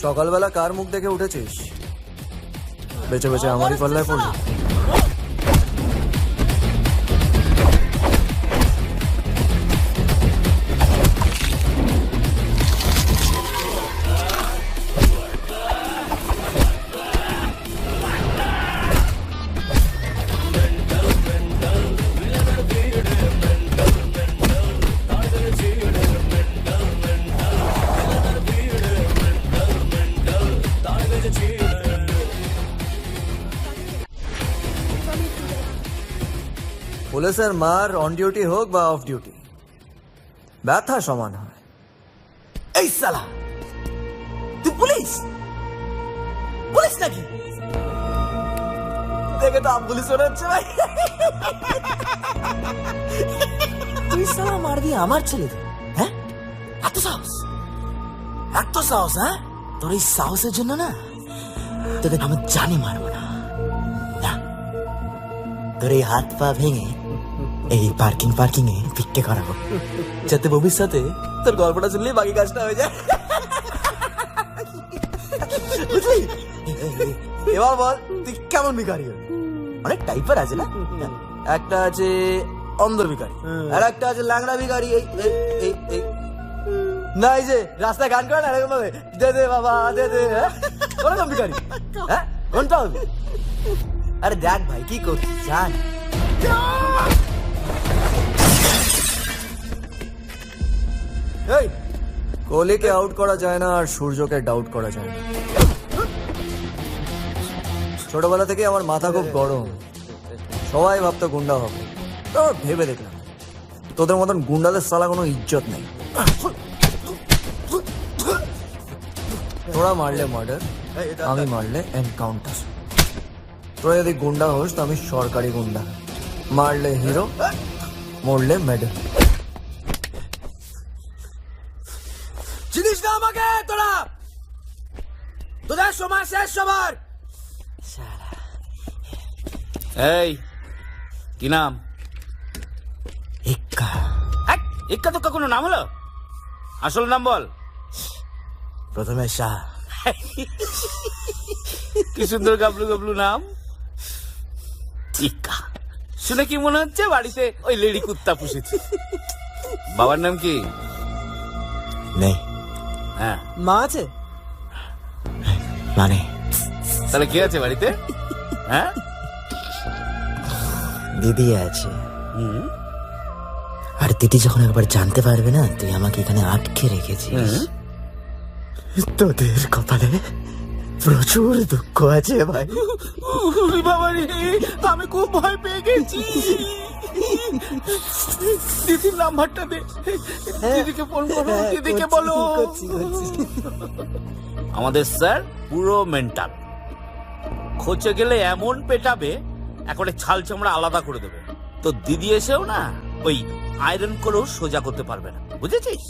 সকালবেলা কার মুখ দেখে উঠেছিস? বেঁচে বেঁচে আমারই পাল্লায় পড়লি। পুলিশের মার অন ডিউটি হোক বা অফ ডিউটি, ব্যথা সমান হয়। এই সালা, তুই পুলিশ? পুলিশ নাকি? দেখে তো পুলিশ মনে হচ্ছে ভাই। তুই সালা মারবি আমার ছেলেদের? হ্যাঁ এত সাহস, এত সাহস? হ্যাঁ তোর এই সাহসের জন্য না তোদের আমি জানি মারবো না। না, তোর এই হাত পা ভেঙে এই পার্কিং এ ভিক্ষে করাবো, যাতে ভবিষ্যতে তোর গল্পটা শুনলেই বাকি কাজটা হয়ে যায়। বুঝলি? এবার বল তুই কেমন ভিখারি? অনেক টাইপের আছে না, একটা আছে অন্ধ ভিখারি, আর একটা আছে ল্যাংড়া ভিখারি। এই না, এই যে রাস্তায় গান করে না এরকম ভাবে, দে দে বাবা দে দে, ওরকম ভিখারি। হ্যাঁ, কোনটা হবে? আরে দেখ ভাই কি করছিস, জান। এই কোহলিকে আউট করা যায় না আর সূর্যকে ডাউট করা যায় না। ছোটবেলা থেকে আমার মাথা খুব গরম, সবাই ভাবতো গুন্ডা হবে। তারপর ভেবে দেখলাম তোদের মতন গুন্ডাদের সালা কোনো ইজ্জত নেই। তোরা মারলে মার্ডার, আমি মারলে এনকাউন্টার। তোরা যদি গুন্ডা হোস তো আমি সরকারি গুন্ডা, মারলে হিরো, মরলে মেডেল। চিনিস না আমাকে তোরা? তোদের সময় শেষ সবার। এই কি নাম? ইক্কা। ইক্কা তো কোনো নাম হলো? আসল নাম বল। প্রথমে শাহ। কি সুন্দর গাবলু গাবলু নাম, ইক্কা। শুনে কি মনে হচ্ছে বাড়িতে ওই লেডি কুত্তা পুষেছি। বাবার নাম কি? নেই। হ্যাঁ, মা আছে মানে তাহলে কি আছে বাড়িতে? হ্যাঁ, দিদি আছে। আর দিদি যখন একবার জানতে পারবে না তুই আমাকে এখানে আটকে রেখেছিস, তোদের কপালে প্রচুর দুঃখ আছে ভাই। বাবা রে, আমি খুব ভয় পেয়ে গেছি। দিদির নাম্বারটা দে, দিদিকে ফোন করো, দিদিকে বলো। আমাদের স্যার পুরো মেন্টাল, খোঁজে গেলে এমন পেটাবে একবারে ছাল চামড়া আলাদা করে দেবে। তো দিদি এসেও না ওই আয়রন করেও সোজা করতে পারবে না, বুঝেছিস?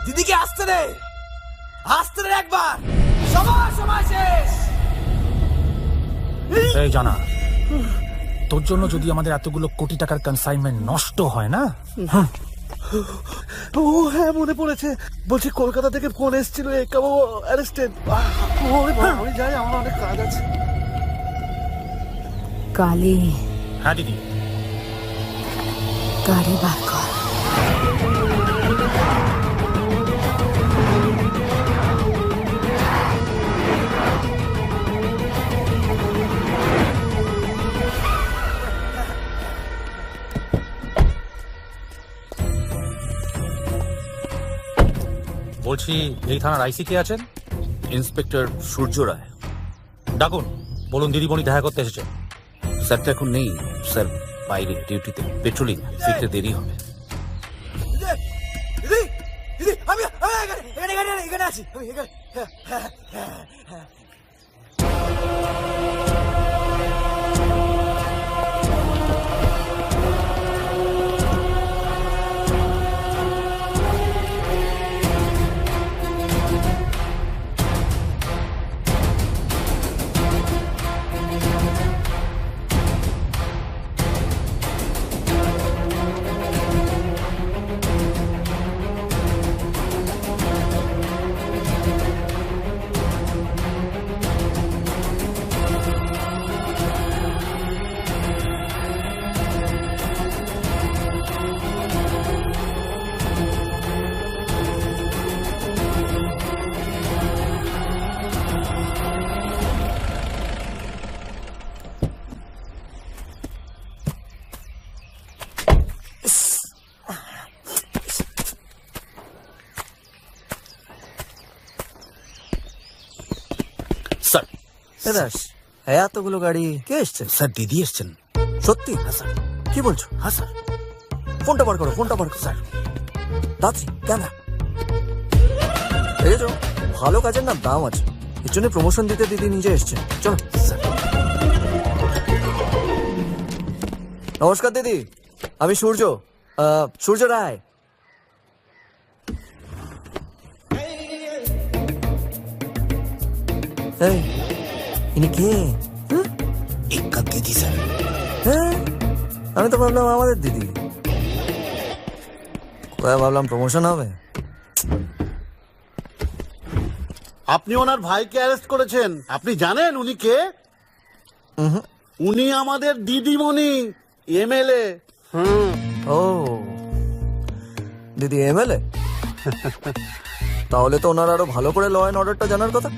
দিদিকে আসতে দে, আসতে দে একবার। সময় শেষ। এই জানা, তোর জন্য যদি আমাদের এতগুলো কোটি টাকার কনসাইনমেন্ট নষ্ট হয় না। ও হ্যাঁ, মনে পড়েছে। বলছি কলকাতা থেকে ফোন এসেছিল, একাবো অ্যারেস্টেড। আমি যাই, আমার অনেক কাজ আছে। কালি। হ্যাঁ দিদি। গাড়ি বার কর। বলছি এই থানার আইসি কে আছেন? ইন্সপেক্টর সূর্য রায়। ডাকুন, বলুন দিদিমণি দেখা করতে এসেছে। স্যার তো এখন নেই, স্যার বাইরে ডিউটিতে, পেট্রোলিং, ফিরতে দেরি হবে। আমি এখানে আছি। এতগুলো গাড়ি কে এসছে? স্যার দিদি এসছেন। সত্যি? হ্যাঁ স্যার। কি বলছো? হ্যাঁ স্যার। ফোনটা বার করো, ফোনটা বার করো। স্যার দাঁড়ি ক্যামেরা দেখেছো, ভালো কাজের না দাম আছে, এর জন্য প্রমোশন দিতে দিদি নিজে এসছে। চলো। নমস্কার দিদি, আমি সূর্য রায়। এই ইনি কে? একা দিদি স্যার। হ্যাঁ, আমি তো ভাবলাম আমাদের দিদি। কোথায় ভাবলাম প্রমোশন হবে। আপনি ওনার ভাইকে অ্যারেস্ট করেছেন। আপনি জানেন উনি কে? উনি আমাদের দিদিমণি, এমএলএ। ও দিদি এমএলএ? তাহলে তো ওনার আরো ভালো করে ল অ্যান্ড অর্ডারটা জানার কথা।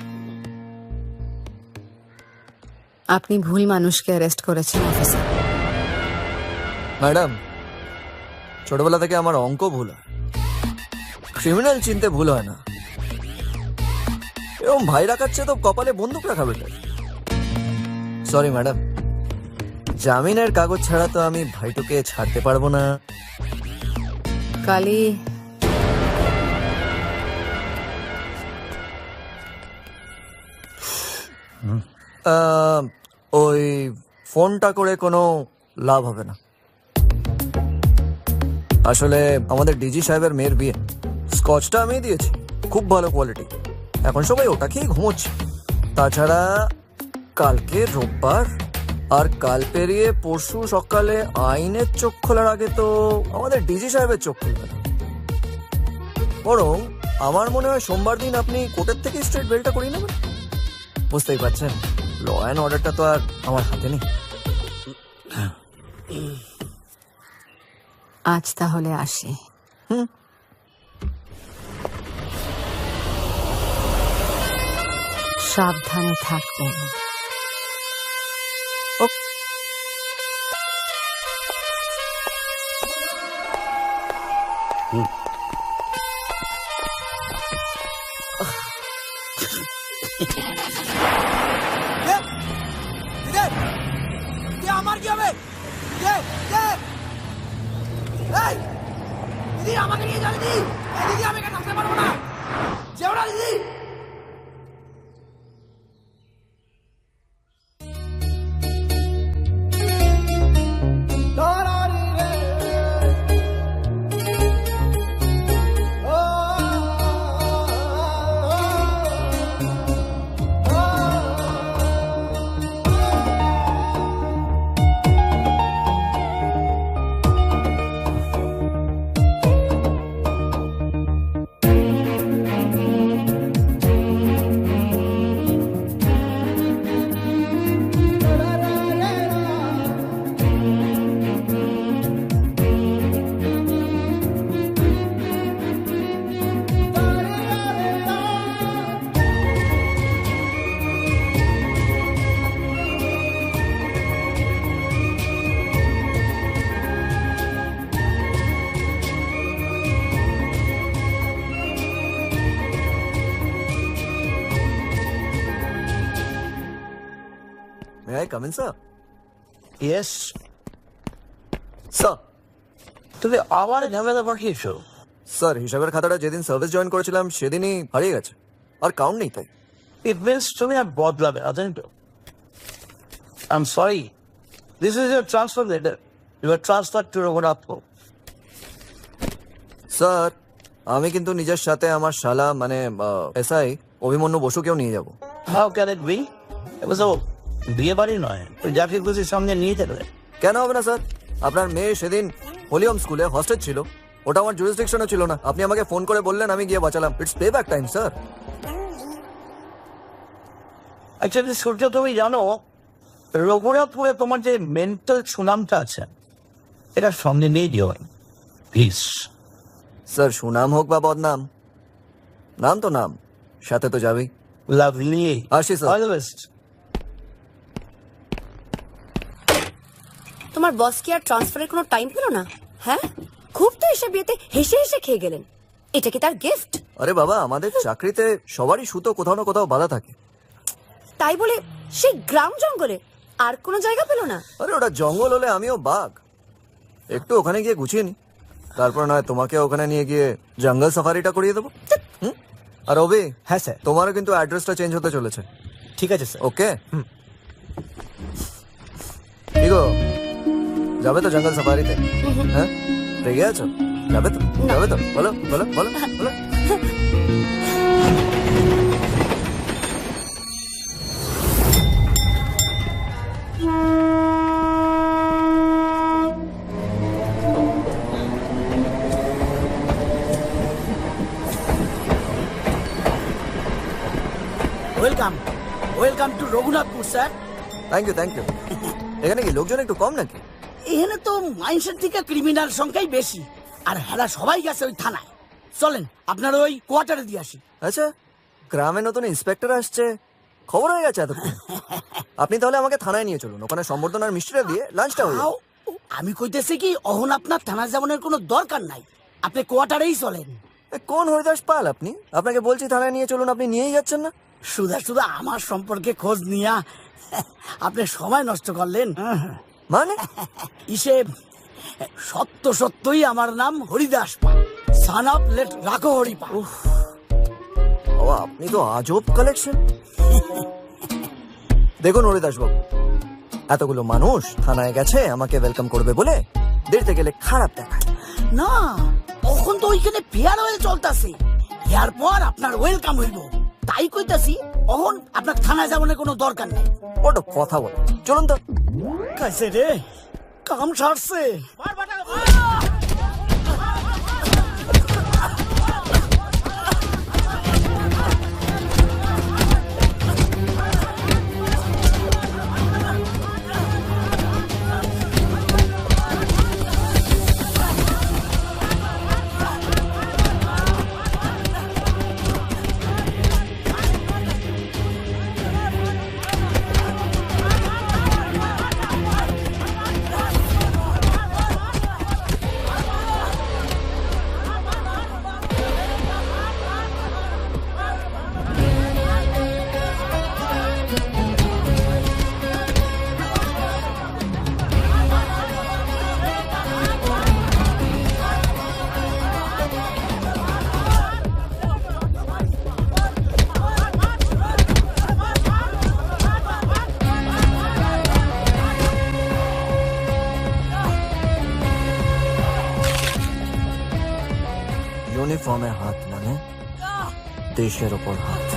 আপনি ভুল মানুষকে অ্যারেস্ট করেছেন অফিসার। ম্যাডাম, ছোটবেলা থেকে আমার অঙ্ক ভুল হয়, ক্রিমিনাল চিনতে ভুল হয় না। এবং ভাই রাখার চেয়ে তো কপালে বন্দুক রাখা বেটার। সরি ম্যাডাম, জামিনের কাগজ ছাড়া তো আমি ভাইটোকে ছাড়তে পারবো না। কালি ওই ফোনটা করে কোনো লাভ হবে না। আসলে আমাদের ডিজি সাহেবের মেয়ের বিয়ে, স্কচটা আমি দিয়েছি, খুব ভালো কোয়ালিটি। এখন সবাই ওটা খেয়ে ঘুমোচ্ছে। তাছাড়া কালকে রোববার, আর কাল পেরিয়ে পরশু সকালে আইনের চোখ খোলার আগে তো আমাদের ডিজি সাহেবের চোখ খুলবে না। বরং আমার মনে হয় সোমবার দিন আপনি কোর্টের থেকে স্ট্রেট বেলটা করিয়ে নেবেন। বুঝতেই পারছেন, ল অ্যান্ড অর্ডারটা তো আর আমার হাতে নেই। আজ তাহলে আসি। সাবধানে থাকবেন। আমার কি হবে? দিদি আমাকে নিয়ে যাও দিদি। দিদি আমি এখানে থাকতে পারবো না, যেও না দিদি। May I come in, sir? Yes. Sir. তুমি আবার ঝামেলা পাঠিয়েছো? স্যার, হিসাবের খাতাটা যেদিন সার্ভিস জয়েন করেছিলাম সেদিনই হারিয়ে গেছে, আর কাউন্ট নেই তাই। It means তুমি আর বদলাবে না, তাই তো? I'm sorry. This is your transfer letter. You are transferred to Raghunathpur. Sir, আমি কিন্তু নিজের সাথে আমার শালা মানে এসআই অভিমন্যু বসুকেও নিয়ে যাব। How can it be? It was a বিয়ে বাড়ি নয়, যাকে খুশি সামনে নিয়ে যেতে। কেন হবে না স্যার? আপনার মেয়ে সেদিন হোলিয়ম স্কুলে হস্টেজ ছিল, ওটা আমার জুরিসডিকশনও ছিল না। আপনি আমাকে ফোন করে বললেন, আমি গিয়ে বাঁচালাম। It's payback time sir. Actually Surya, তুমি জানো রঘুনাথপুরে তোমার যে মেন্টাল সুনামটা আছে, এটা সামনে নিয়ে দিও প্লিজ। স্যার, সুনাম হোক বা বদনাম, নাম তো নাম, সাথে তো যাবেই। লাভলি, আসি স্যার। All the best. তোমার বস কি আর ট্রান্সফারের কোনো টাইম পেল না? হ্যাঁ, খুব তো এসে বিয়েতে হেসে হেসে খেয়ে গেলেন। এটা কি তার গিফট? আরে বাবা, আমাদের চাকরিতে সবারই সুতো কোথাও না কোথাও বাধা থাকে। তাই বলে সেই গ্রাম জঙ্গলে আর কোনো জায়গা পেল না? আরে ওটা জঙ্গল হলে আমিও বাঘ। একটু ওখানে গিয়ে গুছিয়ে নি, তারপর নয় তোমাকে ওখানে নিয়ে গিয়ে জঙ্গল সাফারিটা করিয়ে দেবো। আর অভি, হ্যাঁ স্যার, তোমারও কিন্তু অ্যাড্রেসটা চেঞ্জ হতে চলেছে। ঠিক আছে স্যার। ওকে, কি গো, যাবে তো জঙ্গল সাফারিতে? হ্যাঁ, রেগে আছো? যাবে তো? যাবে তো? বলো বলো বলো বলো। Welcome welcome to Raghunathpur sir. Thank you thank you. এখানে কি লোকজন একটু কম নাকি? এখানে তো মাইন্সের থেকে ক্রিমিনাল সংখ্যাই বেশি, আর হেরা সবাই গেছে ওই থানায়। চলেন আপনার ওই কোয়ার্টারে দিয়ে আসি। আচ্ছা, গ্রামে নতুন ইন্সপেক্টর আসছে, খবর হয়ে গেছে এতক্ষণ। আপনি তাহলে আমাকে থানায় নিয়ে চলুন, ওখানে সম্বর্ধনার মিষ্টিটা দিয়ে লাঞ্চটা হয়ে যাবে। আমি কইতেছি কি, অহন আপনার থানা যাওয়ানোর কোনো দরকার নাই, আপনি কোয়ার্টারেই চলেন। কোন হরিদাস পাল আপনি? আপনাকে বলছি থানায় নিয়ে চলুন, আপনি নিয়েই যাচ্ছেন না। সুদা সুদা আমার সম্পর্কে খোঁজ নিয়া আপনি সময় নষ্ট করলেন। মানে ইসে সত্যই আমার নাম হরিদাস পাল, সান অফ লেট রাখো হরি পাল। বাবা, আপনি তো আজব কালেকশন। দেখুন হরিদাস বাবু, এতগুলো মানুষ থানায় গেছে আমাকে ওয়েলকাম করবে বলে দেখতে গেলে খারাপ দেখায় না। তখন তো ওইখানে ফেয়ার হয়ে চলতেছে, এরপর আপনার ওয়েলকাম হইব। তাই কইতাছি অহন আপনার থানায় যাওয়ানোর কোনো দরকার নেই। ওটা কথা বলে চলুন তো। কাছে রে কাম সারছে। ইউনিফর্মে হাত মানে দেশের ওপর হাত।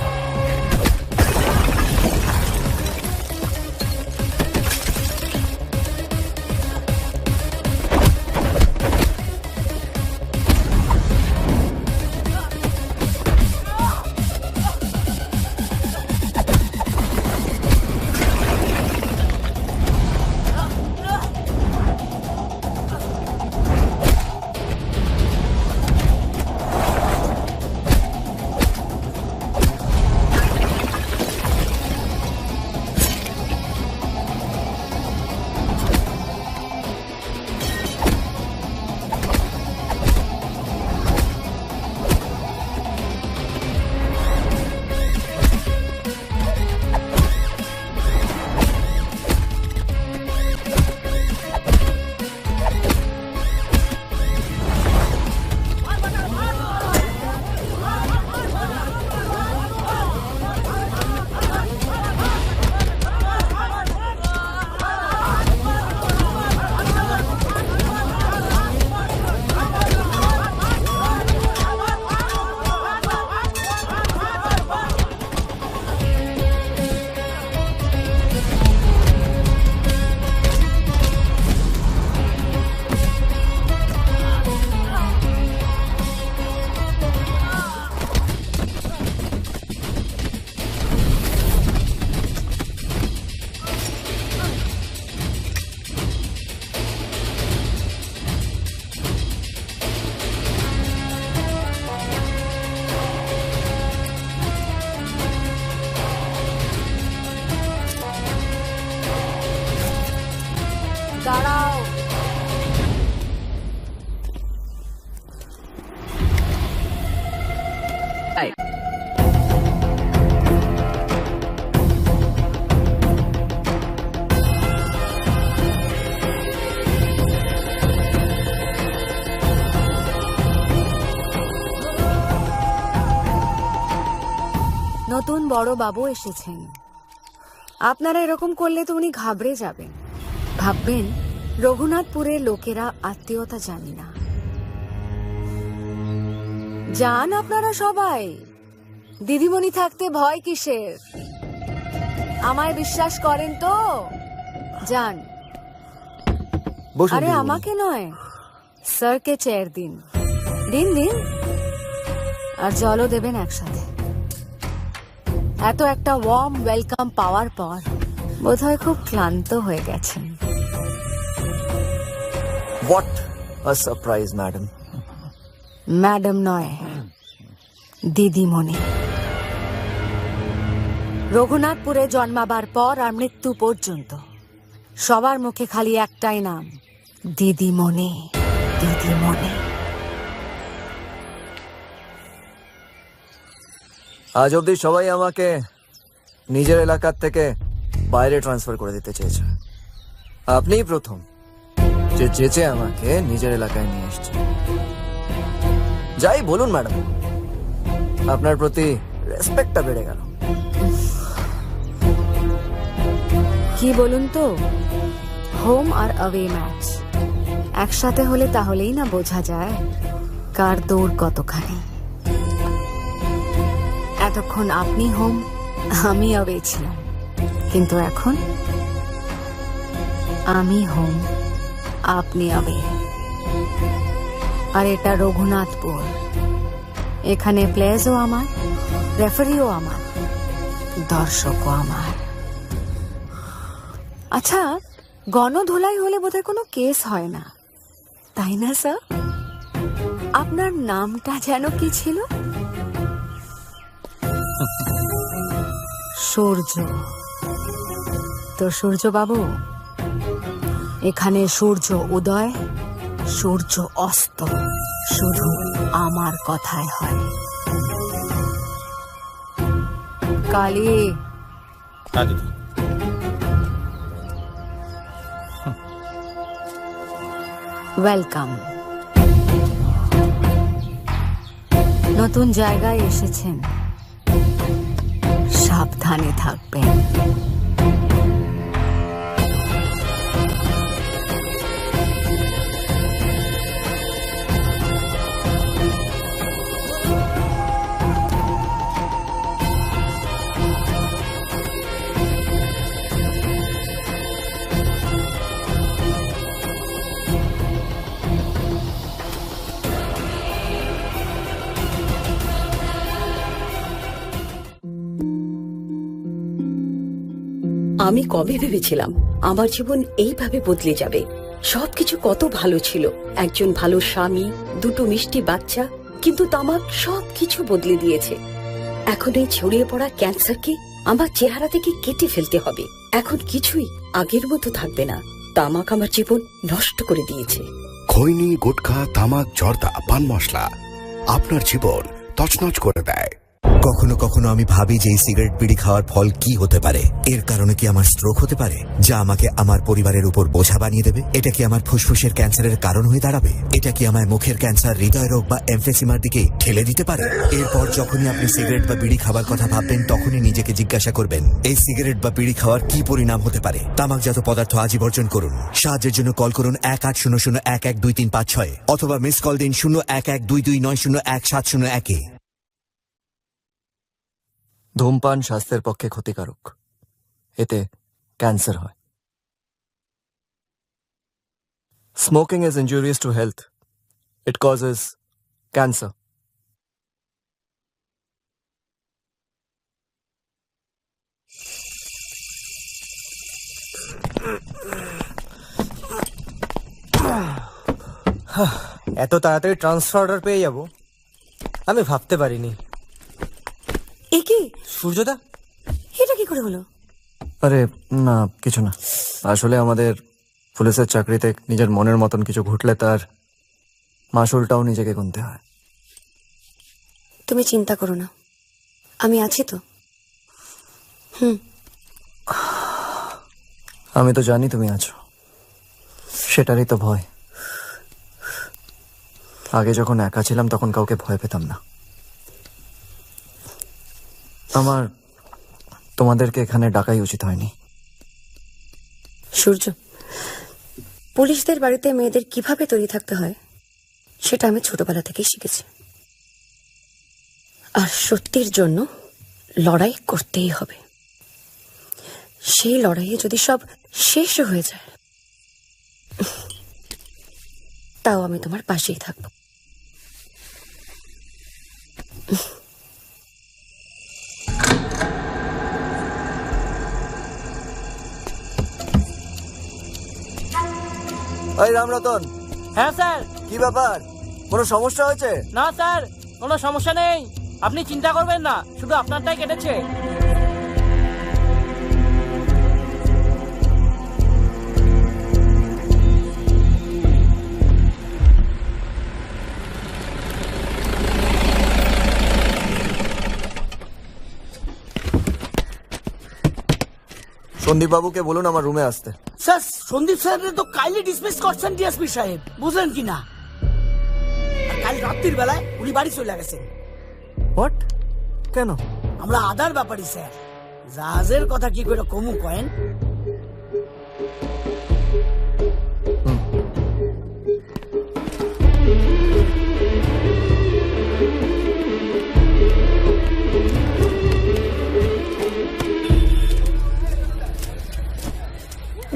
দাঁড়াও। নতুন বড় বাবু এসেছেন, আপনারা এরকম করলে তো উনি ঘাবড়ে যাবেন, ভাববেন রঘুনাথপুরের লোকেরা আত্মীয়তা জানে না। যান আপনারা সবাই, দিদিমণি থাকতে ভয় কিসের? আমায় বিশ্বাস করেন তো? যান। আরে আমাকে নয়, স্যারকে চেয়ার দিন, দিন দিন, আর জলও দেবেন একসাথে। এত একটা ওয়ার্ম ওয়েলকাম পাওয়ার পর বোধহয় খুব ক্লান্ত হয়ে গেছেন। What a surprise madam. Madam নয়, দিদিমণি। রঘুনাথপুরে জন্মাবার পর আর মৃত্যু পর্যন্ত সবার মুখে খালি একটাই নাম, দিদিমণি, দিদিমণি। আজ অবধি সবাই আমাকে নিজের এলাকার থেকে বাইরে ট্রান্সফার করে দিতে চেয়েছে। আপনিই প্রথম যে চেঁচে আমাকে নিজের এলাকায় নিয়ে এসছে। যাই বলুন ম্যাডাম, আপনার প্রতি রেসপেক্টটা বেড়ে গেল। কি বলুন তো, হোম আর অ্যাওয়ে ম্যাচ একসাথে হলে তাহলেই না বোঝা যায় কার দৌড় কতখানি। এতক্ষণ আপনি হোম, আমি অ্যাওয়ে ছিলাম, কিন্তু এখন আমি হোম, আপনি অ্যাওয়ে। আর এটা রঘুনাথপুর, এখানে প্লেয়ার্সও আমার, রেফারিও আমার, দর্শকও আমার। আচ্ছা, গণধোলাই হলে বোধহয় কোনো কেস হয় না, তাই না স্যার? আপনার নামটা যেন কি ছিল? সূর্য। তো সূর্য বাবু, এখানে সূর্য উদয়, সূর্য অস্ত শুধু আমার কথায় হয়। কালী। ওয়েলকাম। নতুন জায়গায় এসেছেন, সাবধানে থাকবেন। আমি কবে ভেবেছিলাম আমার জীবন এইভাবে বদলে যাবে। সবকিছু কত ভালো ছিল, একজন ভালো স্বামী, দুটো মিষ্টি বাচ্চা, কিন্তু তামাক সবকিছু বদলে দিয়েছে। এখন এই ছড়িয়ে পড়া ক্যান্সারকে আমার চেহারা থেকে কেটে ফেলতে হবে। এখন কিছুই আগের মতো থাকবে না। তামাক আমার জীবন নষ্ট করে দিয়েছে। খৈনি, গুটখা, তামাক, জর্দা, পান মশলা আপনার জীবন তছনছ করে দেয়। কখনো কখনো আমি ভাবি যে এই সিগারেট বিড়ি খাওয়ার ফল কি হতে পারে। এর কারণে কি আমার স্ট্রোক হতে পারে, যা আমাকে আমার পরিবারের উপর বোঝা বানিয়ে দেবে? এটা কি আমার ফুসফুসের ক্যান্সারের কারণ হয়ে দাঁড়াবে? এটা কি আমায় মুখের ক্যান্সার, হৃদয় রোগ বা এমফেসিমার দিকে ঠেলে দিতে পারে? এরপর যখনই আপনি সিগারেট বা বিড়ি খাবার কথা ভাববেন, তখনই নিজেকে জিজ্ঞাসা করবেন, এই সিগারেট বা বিড়ি খাওয়ার কি পরিণাম হতে পারে? তামাকজাত পদার্থ আজই বর্জন করুন। সাহায্যের জন্য কল করুন 1800-112356 অথবা মিস কল দিন 0112290170 ধূমপান স্বাস্থ্যের পক্ষে ক্ষতিকারক, এতে ক্যান্সার হয়। Smoking is injurious to health, it causes cancer. এত তাড়াতাড়ি ট্রান্সফার অর্ডার পেয়ে যাব আমি ভাবতে পারিনি। এ কি সূর্যদা, এটা কি করে হলো? আরে না, কিছু না। আসলে আমাদের পুলিশের চাকরিতে নিজের মনের মতন কিছু ঘটলে তার মাসুলটাও নিজেকে গুনতে হয়। তুমি চিন্তা করো না, আমি আছি তো। আমি তো জানি তুমি আছো, সেটারই তো ভয়। আগে যখন একা ছিলাম তখন কাউকে ভয় পেতাম না। আমার তোমাদেরকে এখানে ডাকাই উচিত হয়নি। সূর্য, পুলিশদের বাড়িতে মেয়েদের কিভাবে তৈরি থাকতে হয় সেটা আমি ছোটবেলা থেকেই শিখেছি। আর সত্যির জন্য লড়াই করতেই হবে। সেই লড়াইয়ে যদি সব শেষ হয়ে যায়, তাও আমি তোমার পাশেই থাকবো। ওই রামরতন। হ্যাঁ স্যার। কি ব্যাপার, কোনো সমস্যা হয়েছে? না স্যার, কোনো সমস্যা নেই, আপনি চিন্তা করবেন না, শুধু আপনারটাই কেটেছে। সন্দীপ বাবুকে বলুন আমার রুমে আসতে। স্যার, সন্দীপ স্যার তো কাইলি ডিসমিস করছেন ডিএসপি সাহেব, বুঝলেন কি না? কাল রাত্রির বেলায় উনি বাড়ি চলে গেছেন। হোয়াট? কেন? আমরা আদার ব্যাপারই স্যার, জাহাজের কথা কি করে কমু কয়েন।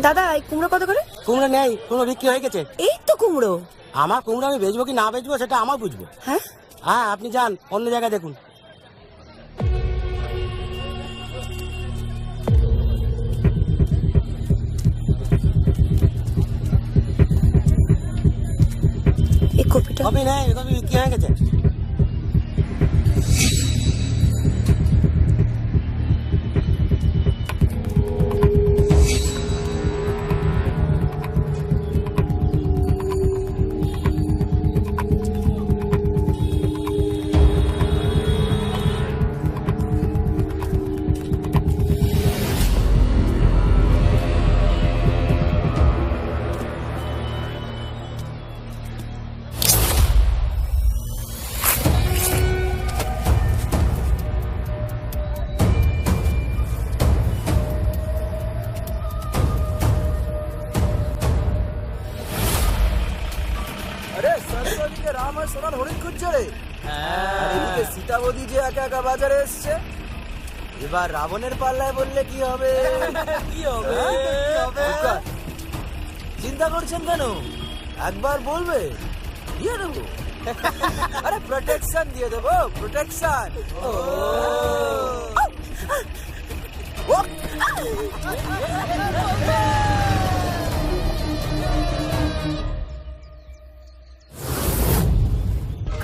দাদা এই কুমড়ো কত করে? কুমড়ো নেই, কুমড়ো বিক্রি হয়ে গেছে। এই তো কুমড়ো। আমার কুমড়ো আমি বেচবো কি না বেচবো সেটা আমার বুঝবো। হ্যাঁ হ্যাঁ, আপনি যান অন্য জায়গায় দেখুন। এই কপিটা কপি নেই, কপি বিক্রি হয়ে গেছে। আরে সরস্বতীকে রাম আর সোনার হরিণ খুঁজছে রে। আর এদিকে সীতাবতী যে একা একা বাজারে এসছে। এবার রাবণের পাল্লায় বললে কি হবে? কি হবে? চিন্তা করছেন কেন? একবার বলবে দিয়ে দেবো। আরে প্রোটেকশন দিয়ে দেবো, প্রোটেকশন।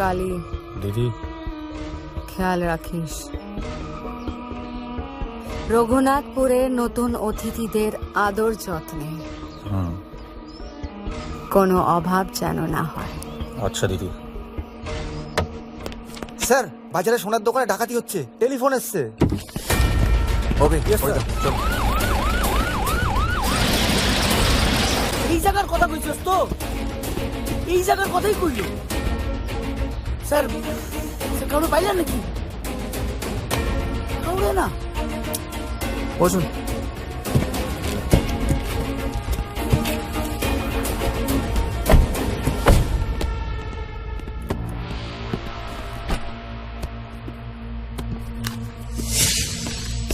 কালী দিদি, খেয়াল রাখিস, রঘুনাথপুরের নতুন অতিথিদের আদর যত্নে কোনো অভাব যেন না হয়। আচ্ছা দিদি। স্যার, বাজারে সোনার দোকানে ডাকাতি হচ্ছে, টেলিফোন এসছে। ওকে, এই জায়গার কথা কইছিস তো? এই জায়গার কথাই কইলি স্যার। কাউরে পাইলেন নাকি? কাউরে না। বসুন।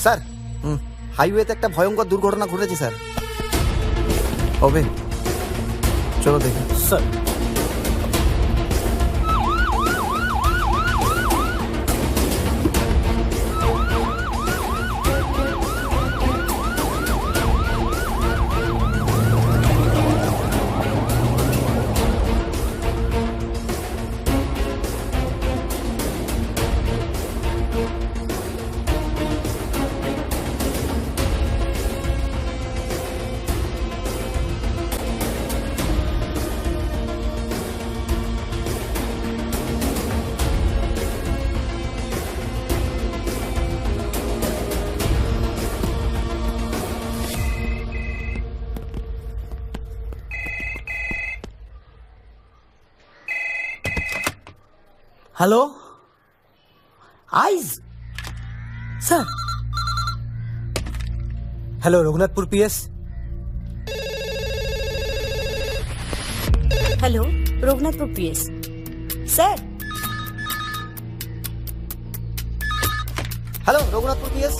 স্যার, হাইওয়েতে একটা ভয়ঙ্কর দুর্ঘটনা ঘটেছে স্যার। হবে, চলো দেখি। স্যার, হ্যালো, আইজ sir. Hello, Raghunathpur PS. Hello, Raghunathpur PS sir. Hello, Raghunathpur PS.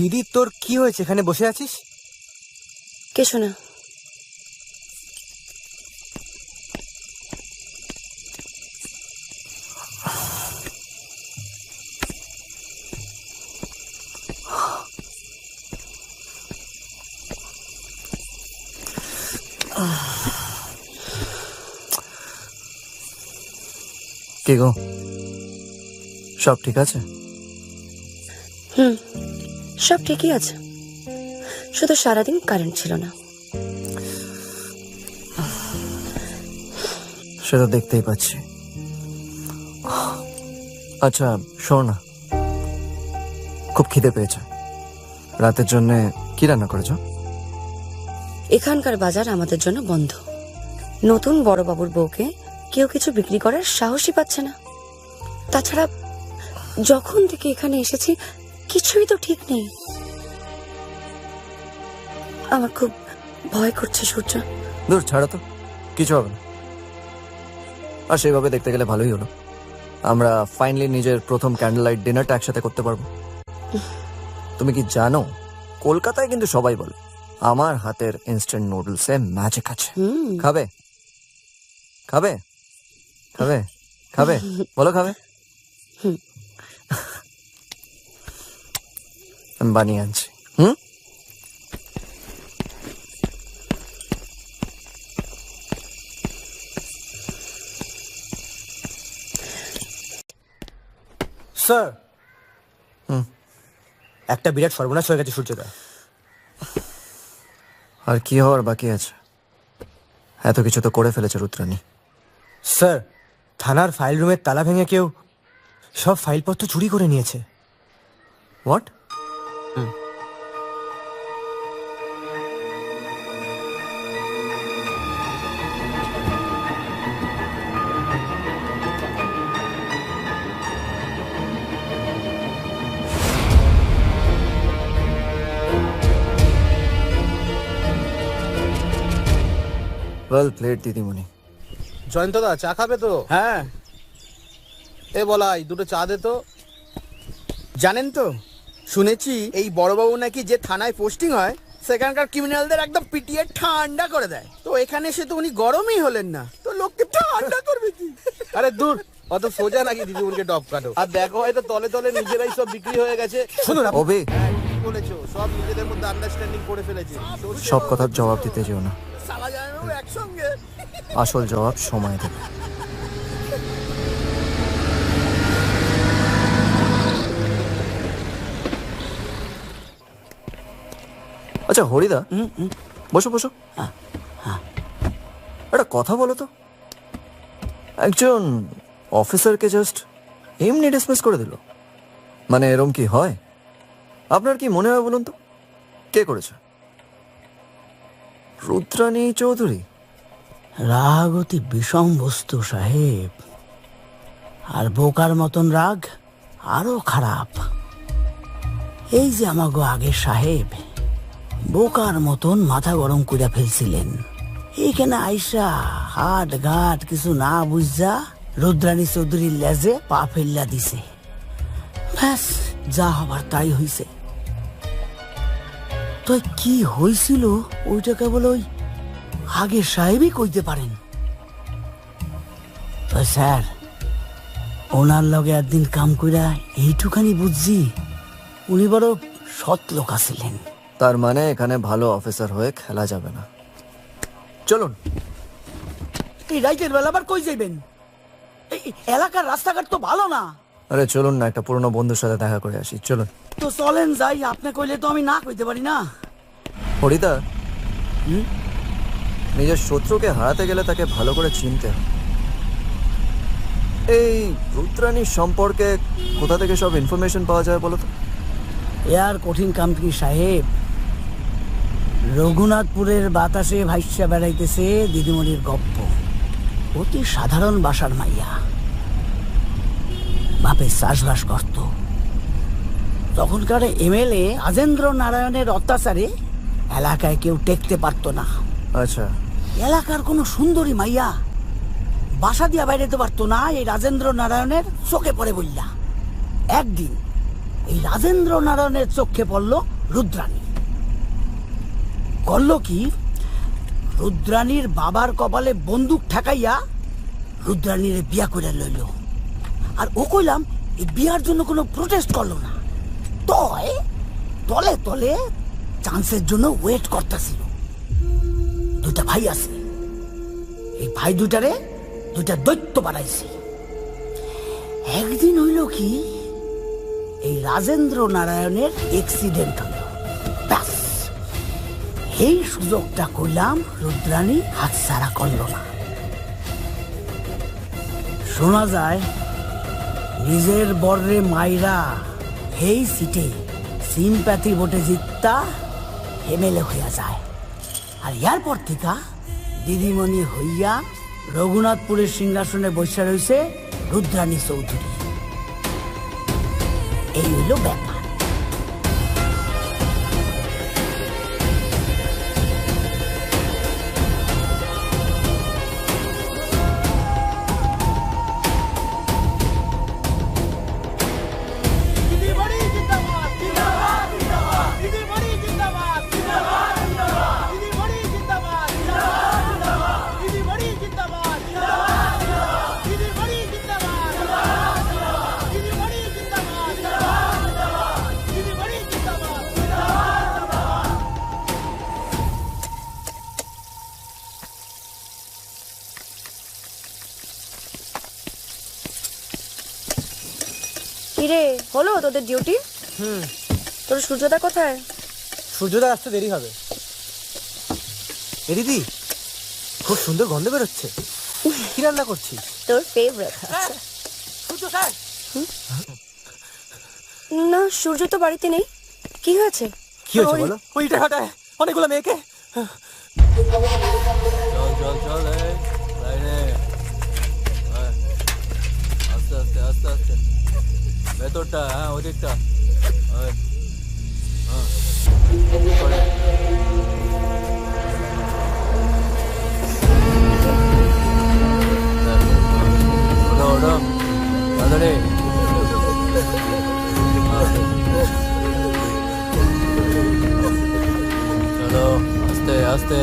দিদি তোর কি হয়েছে এখানে বসে আছিস? কিছু না। কি গো, সব ঠিক আছে? সব ঠিকই আছে, শুধু সারাদিন কারেন্ট ছিল না। সেটা দেখতেই পাচ্ছি। আচ্ছা শোন না, খুব খিদে পেয়েছে, রাতের জন্য কি রান্না করেছো? এখানকার বাজার আমাদের জন্য বন্ধ। নতুন বড়বাবুর বউকে কেউ কিছু বিক্রি করার সাহসই পাচ্ছে না। তাছাড়া যখন থেকে এখানে এসেছি কিছুই তো ঠিক নেই। আমার খুব ভয় করছে সূর্য। দূর ছাড়ো তো, কিছু হবে না। আর সেভাবে দেখতে গেলে ভালোই হলো, আমরা ফাইনালি নিজের প্রথম ক্যান্ডেল লাইট ডিনারটা একসাথে করতে পারবো। তুমি কি জানো, কলকাতায় কিন্তু সবাই বলে আমার হাতের ইনস্ট্যান্ট নুডলসে ম্যাজিক আছে। খাবে খাবে খাবে খাবে বলো খাবে? আমি বানিয়ে আনছি। স্যার, একটা বিরাট সর্বনাশ হয়ে গেছে সূর্যদা। আর কি হওয়ার বাকি আছে? এত কিছু তো করে ফেলেছে রুদ্রানী। স্যার, থানার ফাইল রুমের তালা ভেঙে কেউ সব ফাইলপত্র চুরি করে নিয়েছে। হোয়াট? ওয়েল প্লেড দিদিমণি। জয়ন্তদা চা খাবে তো? হ্যাঁ। এ বলাই দুটো চা দে তো। জানেন তো, শুনেছি এই বড়বাবু নাকি যে থানায় পোস্টিং হয় সেখানকার ক্রিমিনালদের একদম পিটিয়ে ঠান্ডা করে দেয়। তো এখানে এসে তো উনি গরমই হলেন না, তো লোককে ঠান্ডা করবে কি? আরে দূর, অত সোজা নাকি দিদিমণিকে ডব কাটো। আর দেখো হয়তো তলে তলে নিজেরাই সব বিক্রি হয়ে গেছে। শুনুন অভি, ঠিক বলেছো, সব নিজেদের মধ্যে আন্ডারস্ট্যান্ডিং করে ফেলেছে। সব কথার জবাব দিতে যেও না, সালা জানো একসঙ্গে। আসল জবাব সময় দেবে। আচ্ছা হরিদা, বসো বসো। একটা কথা বলো তো, একজন অফিসারকে জাস্ট এমনি ডিসমিস করে দিল, মানে এরম কি হয়? আপনার কি মনে হয় বলুন তো, কে করেছে? রুদ্রানী চৌধুরী? রাগ অতি বিষম বস্তু সাহেব, আর বোকার মতন রাগ আরো খারাপ। এই যে আমাগো আগে সাহেব বোকার মতন মাথা গরম করে ফেলছিলেন, এইখানে আইসা হাট ঘাট কিছু না বুঝা রুদ্রানী চৌধুরীর লেজে পা ফেললা দিছে। ব্যাস, যা হবার তাই হইছে। তো কি হয়েছিল ওইটা কেবল ওই আগে সাহেবই কইতে পারেন। তো স্যার, ওনার লগে একদিন কাম কইরা এইটুখানি বুঝছি উনি বড় সৎ লোক আছিলেন। তার মানে এখানে ভালো অফিসার হয়ে খেলা যাবে না। চলুন। এই রাইতের বেলা আবার কই যাইবেন? এই এলাকার রাস্তাঘাট তো ভালো না। আরে চলুন না, একটা পুরনো বন্ধুর সাথে দেখা করে আসি, চলুন। তো চলেন যাই, আপনি কইলে তো আমি না কইতে পারি না। হরিদা, নিজের শত্রুকে হারাতে গেলে তাকে ভালো করে চিনতে হয়। এই রুদ্রানীর সম্পর্কে কোথা থেকে সব ইনফরমেশন পাওয়া যায় বলো তো? আর কঠিন কাম কি সাহেব, রঘুনাথপুরের বাতাসে ভাইসা বেড়াইতেছে দিদিমণির গপ্প। অতি সাধারণ বাসার মাইয়া, বাপে চাষবাস করত। তখনকার এমএলএ রাজেন্দ্র নারায়ণের অত্যাচারে এলাকায় কেউ টেকতে পারতো না। আচ্ছা। এলাকার কোনো সুন্দরী মাইয়া বাসা দিয়া বাইরেতে পারতো না, এই রাজেন্দ্র নারায়ণের চোখে পড়ে বললা। একদিন এই রাজেন্দ্র নারায়ণের চোখে পড়লো রুদ্রাণী করলো কি, রুদ্রাণীর বাবার কপালে বন্দুক ঠেকাইয়া রুদ্রাণীর বিয়া করে লইল। আর ও কইলাম এই বিয়ার জন্য কোনো প্রোটেস্ট করলো না, তয় তলে তলে চান্সের জন্য ওয়েট করতেছিল। দুইটা ভাই আছে, এই ভাই দুইটারে দুইটা দৈত্য বানাইছে। একদিন হইল কি, এই রাজেন্দ্র নারায়ণের অ্যাক্সিডেন্ট হইল, ব্যাস এই সুযোগটা কইলাম রুদ্রাণী হাতছাড়া করল না। শোনা যায় নিজের বর্রে মাইরা এই সিটে সিম্প্যাথি ভোটে জিততা এমএলএ হইয়া যায়। আর এরপর থেকে দিদিমণি হইয়া রঘুনাথপুরের সিংহাসনে বসে রয়েছে রুদ্রাণী চৌধুরী। এই হইল ব্যাপার। কিরে হলো তোদের ডিউটি? তোর সূর্যদা কোথায়? সূর্যদা আসতে দেরি হবে। এ দিদি, খুব সুন্দর গন্ধ বেরোচ্ছে। কি রান্না করছিস? তোর ফেভারিট। সূর্য স্যার। না, সূর্য তো বাড়িতে নেই। কি হয়েছে? কি হয়েছে বলো? ওইটা হটায় অনেকগুলো মেয়েকে। চল চল চল, এই লাইনে আস্তে আস্তে আস্তে আস্তে, ভেতরটা, হ্যাঁ ওদিকটা, ওটা ওটা তাড়াতাড়ি। চলো আস্তে আস্তে।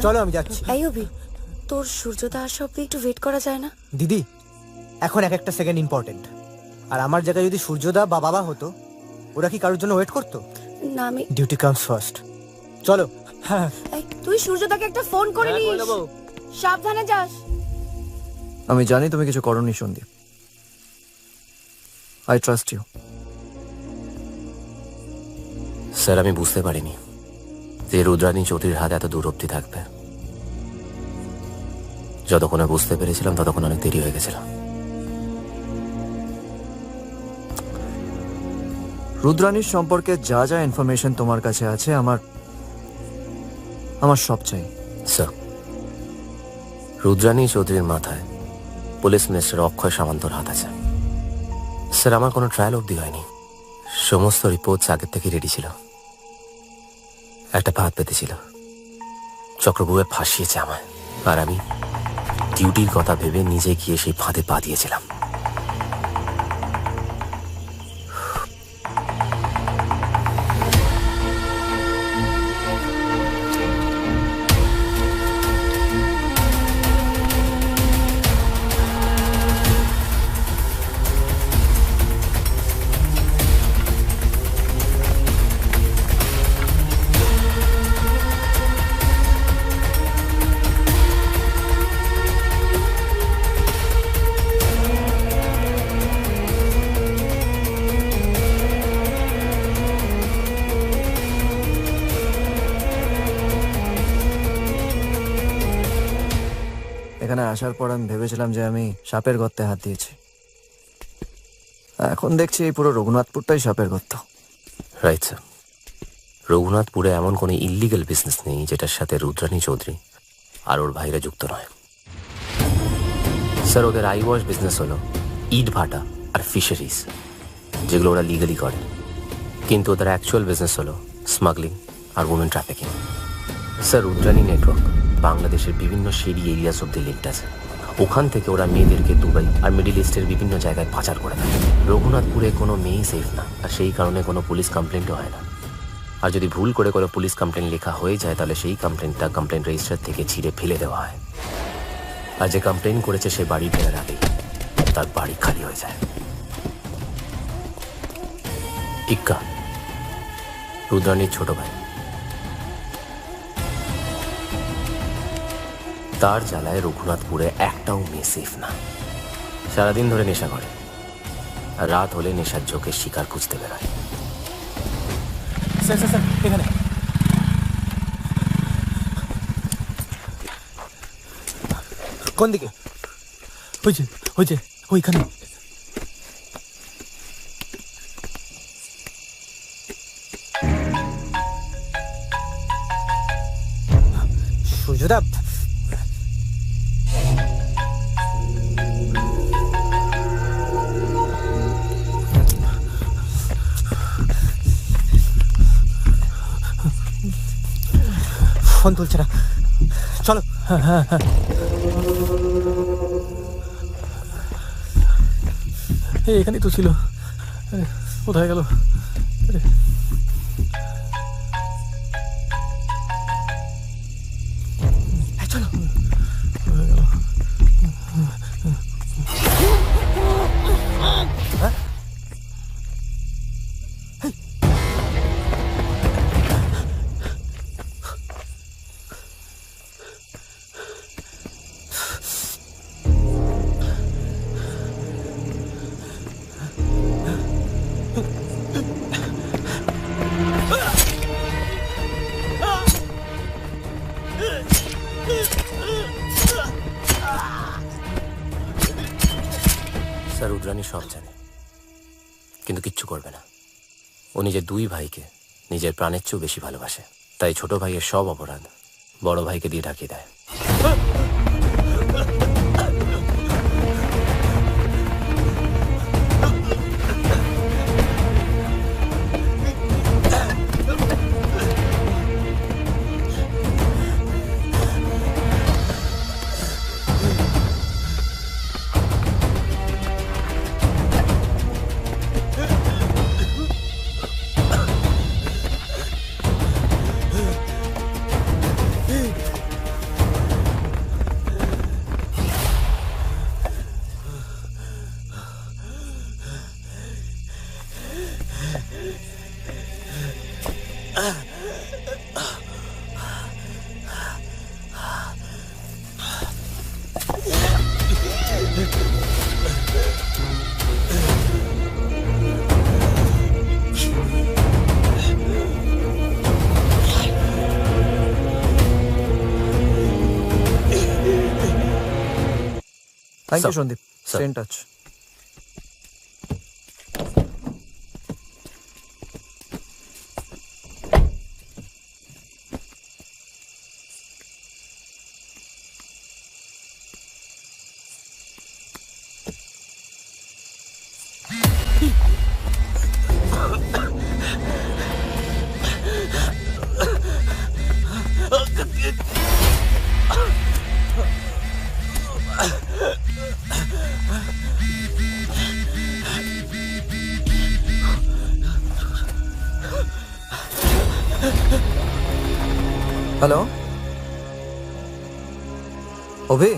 চলো আমি যাচ্ছি। এই অভি, তোর সূর্যদা আসা অব্দি একটু ওয়েট করা যায় না? দিদি, এখন এক একটা সেকেন্ড ইম্পর্টেন্ট। আর আমার জায়গায় যদি সূর্যদা বা বাবা হতো, ওরা কি কারোর জন্য ওয়েট করতো? না, আমি ডিউটি কামস ফার্স্ট। চলো। এই, তুই সূর্যদাকে একটা ফোন করে নিস, সাবধানে যাস। আমি জানি তুমি কিছু করোনি Sandip, I trust you. Sir, আমি বুঝতে পারিনি যে রুদ্রাণী চৌধুরীর হাত এত দূর অব্দি থাকবে। যতক্ষণে বুঝতে পেরেছিলাম ততক্ষণ অনেক দেরি হয়ে গেছিল। রুদ্রাণীর সম্পর্কে যা যা ইনফরমেশন তোমার কাছে আছে আমার সব চাই। স্যার, রুদ্রাণী চৌধুরীর মাথায় পুলিশ মিনিস্টার অক্ষয় সামন্তর হাত আছে। স্যার, আমার কোনো ট্রায়াল অবধি হয়নি, সমস্ত রিপোর্টস আগের থেকে রেডি ছিল। একটা ফাঁদ পেতেছিল, চক্রবুয়ে ফাঁসিয়েছে আমায়, আর আমি ডিউটির কথা ভেবে নিজে গিয়ে সেই ফাঁদে পা দিয়েছিলাম। এখানে আসার পর আমি ভেবেছিলাম যে আমি সাপের গর্তে হাত দিয়েছি, এখন দেখছি এই পুরো রঘুনাথপুরটাই সাপের গর্ত। রাইট স্যার, রঘুনাথপুরে এমন কোনো ইল্লিগাল বিজনেস নেই যেটার সাথে রুদ্রাণী চৌধুরী আর ওর ভাইরা যুক্ত নয়। স্যার, ওদের আই ওয়াশ বিজনেস হলো ইট ভাটা আর ফিশারিজ, যেগুলো ওরা লিগালি করে, কিন্তু ওদের অ্যাকচুয়াল বিজনেস হলো স্মাগলিং আর women trafficking. Sir, Rudrani network বাংলাদেশের বিভিন্ন শেরি এরিয়াস অব্দি লিঙ্কড আছে। ওখান থেকে ওরা মেয়েদেরকে দুবাই আর মিডিল ইস্টের বিভিন্ন জায়গায় পাচার করে দেয়। রঘুনাথপুরে কোনো মেয়েই সেফ না, আর সেই কারণে কোনো পুলিশ কমপ্লেন্টও হয় না। আর যদি ভুল করে কোনো পুলিশ কমপ্লেন লেখা হয়ে যায়, তাহলে সেই কমপ্লেনটা কমপ্লেন রেজিস্টার থেকে ছিঁড়ে ফেলে দেওয়া হয়। আর যে কমপ্লেন করেছে সে বাড়ি ফেরার আগেই তার বাড়ি খালি হয়ে যায়। ইক্কা রুদ্রানীর ছোট ভাই, তার জ্বালায় রঘুনাথপুরে একটাও মেয়ে সেফ না। সারাদিন ধরে নেশা করে, আর রাত হলে নেশার ঝোঁকের শিকার খুঁজতে বেরোয়। স্যার স্যার স্যার, এখানে কোন দিকে? ওইখানে। সুজোদা, ফোন তুলছে না, চলো। হ্যাঁ, এখানেই তো ছিল, কোথায় গেল? চলো। স্যার, রুদ্রানী সব জানে, কিন্তু কিচ্ছু করবে না। ও নিজের দুই ভাইকে নিজের প্রাণের চেয়েও বেশি ভালোবাসে, তাই ছোট ভাইয়ের সব অপরাধ বড় ভাইকে দিয়ে ঢাকিয়ে দেয়। Thank you Sandeep, stay in touch. Hello Abhi,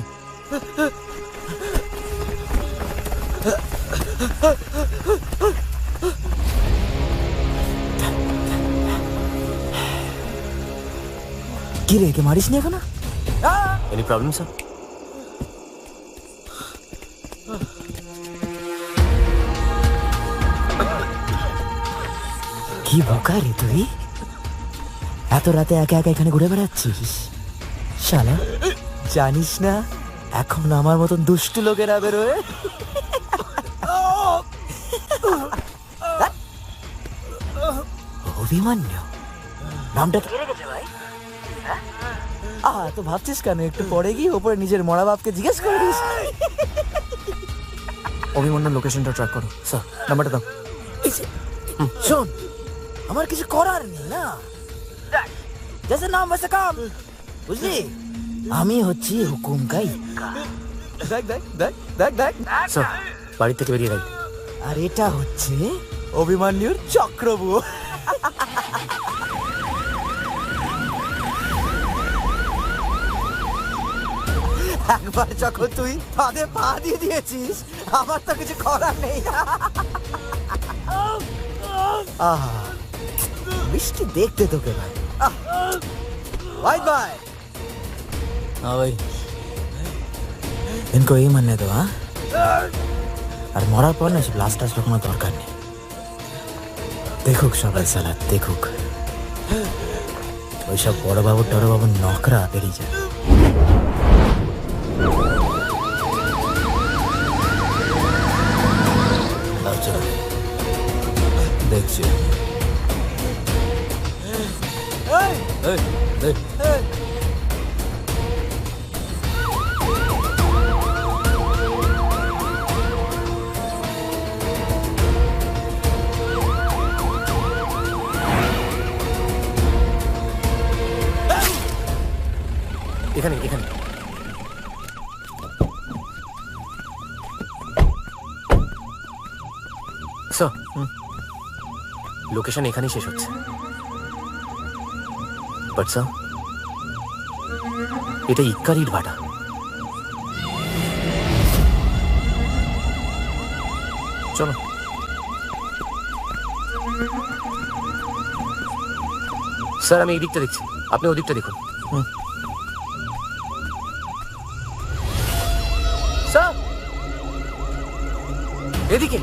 কি রে, কে মারিস নি এখন? Any problem sir? কি বোকা রে তুই, এত রাতে একা একা এখানে ঘুরে বেড়াচ্ছিস? শালা, জানিস না এখন আমার মতন দুষ্টু লোকেরা বেরোয়? অভিমান্যু নামটা কে রেখেছে ভাই? তো ভাবছিস কেন? একটু পরে গিয়ে ওপরে নিজের মরা বাপকে জিজ্ঞেস করিস। অভিমন্যুর লোকেশনটা ট্র্যাক করো। স্যার নাম্বারটা দাও। শোন, আমার কিছু করার নেই না, জেসে নাম বসে কাম, বুঝলি? আমি হচ্ছি হুকুম কাই। দেখ দেখ দেখ দেখ দেখ স্যার বাড়ি থেকে বেরিয়ে রাখ। আর এটা হচ্ছে অভিমন্যুর চক্রবু। একবার যখন তুই ফাঁদে পা দিয়ে দিয়েছিস, আমার তো কিছু করার নেই। মিষ্টি দেখতে তোকে ভাই। Bye bye. हाँ भाई, इनको यही मानने दो। हाँ, আর মরার পর না সব লাস্ট টাস্ট কোনো দরকার নেই। দেখুক সবাই সালা, দেখুক ওইসব বড় বাবু টড় বাবু নকরা বেরিয়ে যায়। দেখছি এখানে এখানে স্যার লোকেশন এখানেই শেষ হচ্ছে। বাট স্যার এটা ইক্কার ইট ভাটা। চলো স্যার, আমি এই দিকটা দেখছি, আপনি ওদিকটা দেখুন। স্যার এদিকে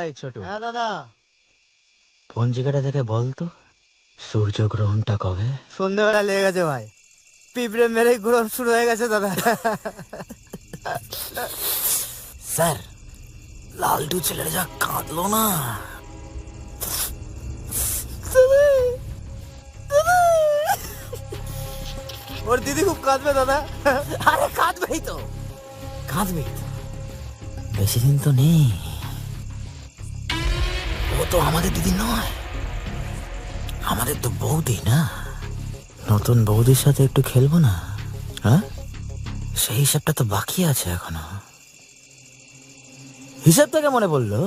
এই ছোট, হ্যাঁ দাদা, পঞ্জিকাটা থেকে বলতো সূর্যগ্রহণটা কবে? সন্ধ্যাবেলা লেগে গেছে ভাই, পিঁপড়ে মেরে গ্রহণ শুরু হয়ে গেছে দাদা। স্যার, লালটু ছেলেটা যা কাঁদলো না। ওর দিদি খুব কাঁদবে দাদা। আরে কাঁদবেই তো, কাঁদবেই তো, বেশি দিন তো নেই। ও তো আমাদের দিদি নয়, আমাদের তো বৌদি না। নতুন বৌদির সাথে একটু খেলবো না? হ্যাঁ, সেই হিসাবটা তো বাকি আছে এখনো। হিসাব থেকে মনে পড়লো,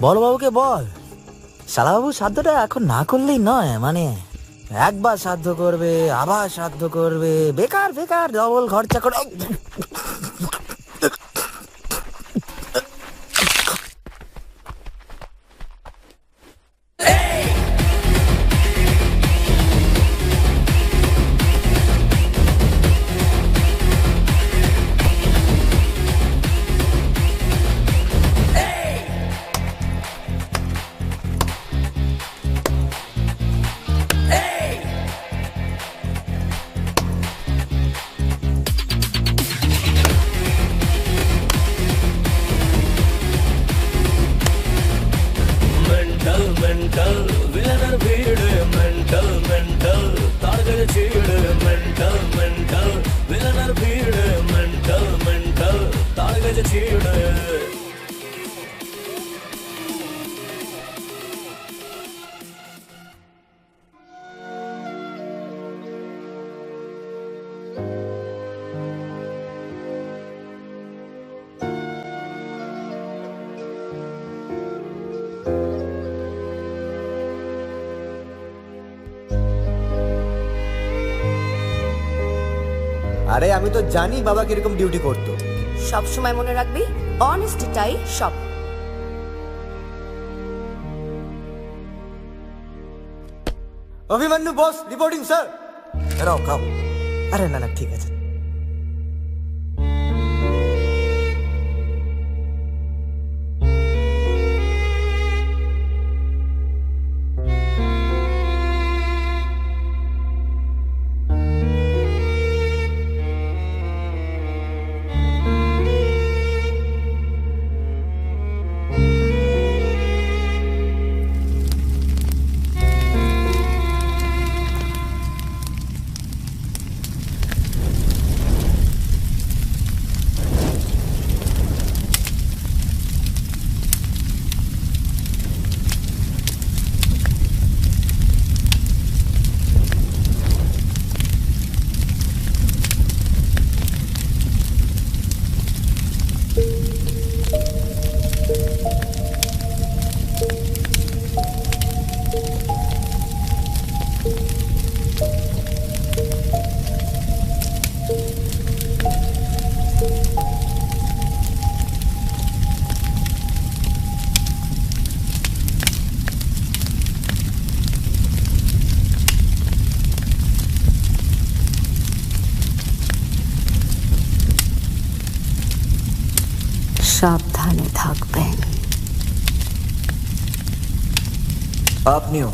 বল বাবুকে বল, শালাবাবু সাধ্যটা এখন না করলেই নয়। মানে একবার সাধ্য করবে, আবার সাধ্য করবে, বেকার বেকার ডবল খরচা করে। ছিড়ে আরে আমি তো জানি বাবা কিরকম ডিউটি করতো। সব সময় মনে রাখবি অনেস্টিটাই সব। অভিমন্যু বস রিপোর্টিং স্যার। এরাও খাও। আরে না না ঠিক আছে। সাবধানে থাকবেন। আপনিও।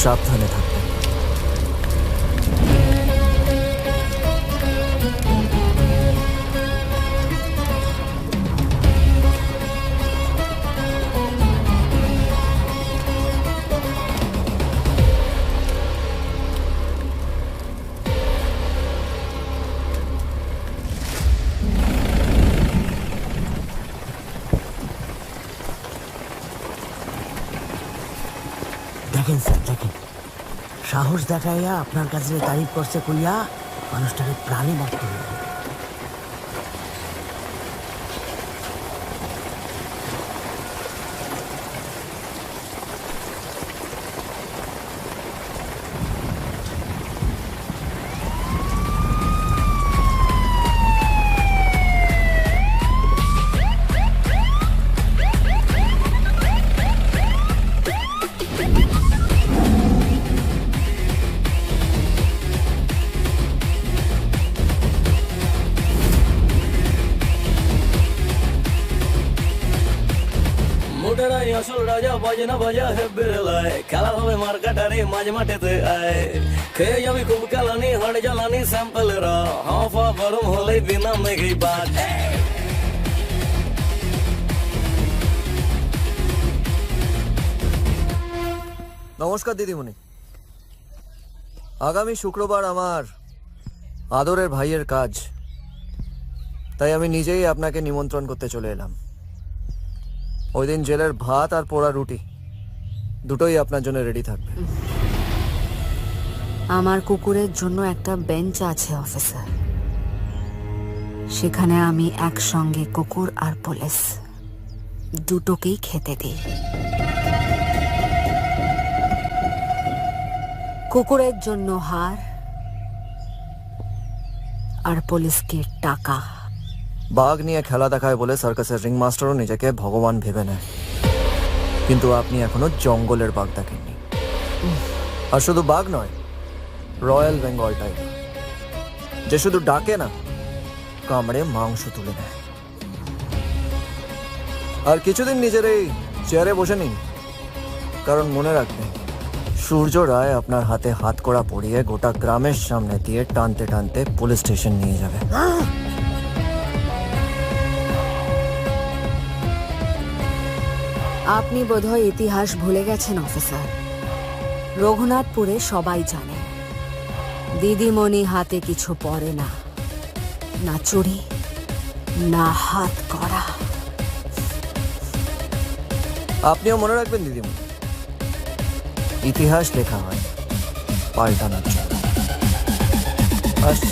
সাবধানে থাকবেন। দেখেন স্যার দেখেন, সাহস দেখাইয়া আপনার কাছে তারিফ করছে কইয়া মানুষটাকে প্রাণী মারতে হবে। মোটেরাই আসল রাজা বাজে না বাজা হেব্বের লাই খেলা হবে মার্কাটারে মাঝ মাঠেতে আয় খেয়ে যাবি খুব কালানি হাড় জ্বালানি স্যাম্পেলেরা হাফা গরম হলে বিনা মেঘেই বাদ নমস্কার দিদিমণি। আগামী শুক্রবার আমার আদরের ভাইয়ের কাজ, তাই আমি নিজেই আপনাকে নিমন্ত্রণ করতে চলে এলাম। ওই দিন জেলের ভাত আর পোড়া রুটি দুটোই আপনার জন্য রেডি থাকবে। আমার কুকুরের জন্য একটা বেঞ্চ আছে অফিসার, সেখানে আমি একসঙ্গে কুকুর আর পুলিশ দুটোকেই খেতে দিই। কুকুরের জন্য হার আর পুলিশকে টাকা। বাঘ নিয়ে খেলা দেখায় বলে সার্কাসের রিং মাস্টারও নিজেকে ভগবান ভেবে নেয়, কিন্তু আপনি এখনো জঙ্গলের বাঘ দেখেননি। আর শুধু বাঘ নয়, রয়্যাল বেঙ্গল টাইগার, যে শুধু ডাকে না, কামড়ে মাংস তুলে নেয়। আর কিছুদিন নিজের এই চেয়ারে বসে নিন, কারণ মনে রাখবেন সূর্য রায় আপনার হাতে হাত কড়া পরিয়ে গোটা গ্রামের সামনে দিয়ে টানতে টানতে পুলিশ স্টেশন নিয়ে যাবে। আপনি বোধহয় ইতিহাস ভুলে গেছেন অফিসার। রঘুনাথপুরে সবাই জানে দিদিমণি হাতে কিছু পড়ে না, না চুরি না হাত করা। আপনিও মনে রাখবেন দিদিমণি, ইতিহাস লেখা হয় পাল্টানোর জন্য। আসছি।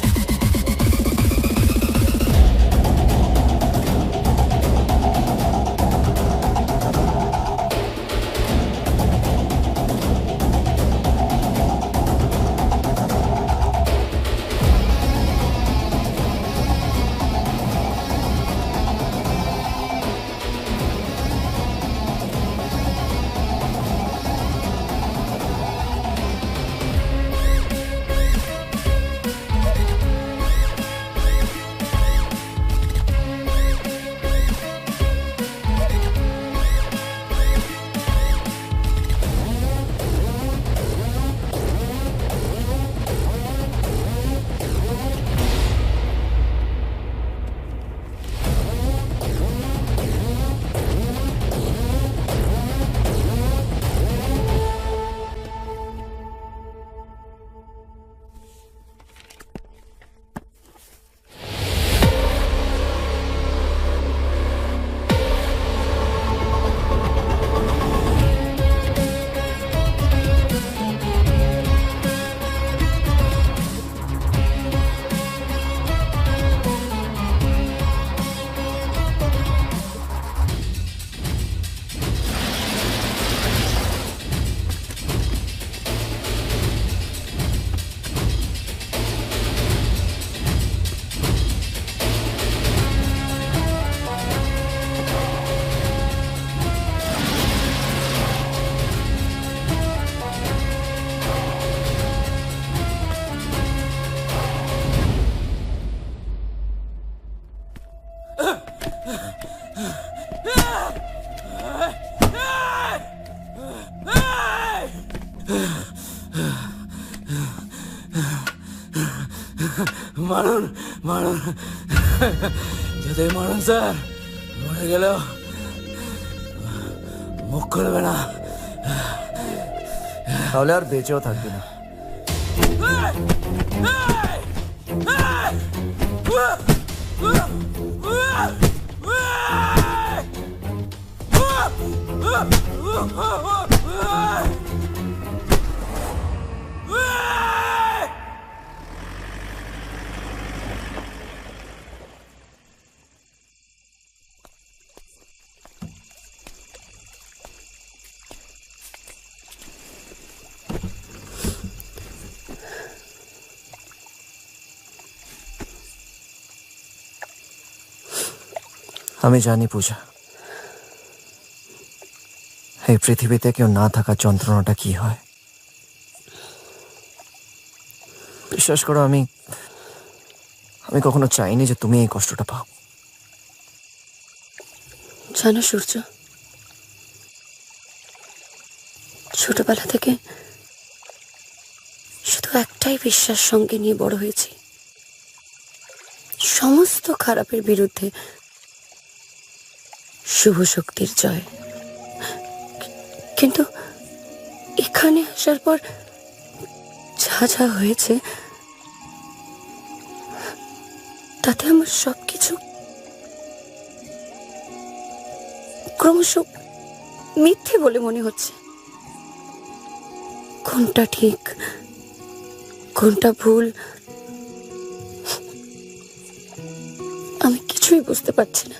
মারুন মারুন, যদি মারুন স্যার, মরে গেলেও মুখ খুলবে না। তাহলে আর বেঁচেও থাকবে না। আমি জানি পূজা, এই পৃথিবীতে কেউ না থাকার যন্ত্রণাটা কি হয়। বিশ্বাস করো, আমি কখনো চাইনি যে তুমি এই কষ্টটা পাও। জানো সূর্য, ছোটবেলা থেকে শুধু একটাই বিশ্বাস সঙ্গে নিয়ে বড় হয়েছি, সমস্ত খারাপের বিরুদ্ধে শুভ শক্তির জয়। কিন্তু এখানে আসার পর যা যা হয়েছে তাতে আমার সবকিছু ক্রমশ মিথ্যে বলে মনে হচ্ছে। কোনটা ঠিক কোনটা ভুল আমি কিছুই বুঝতে পারছি না।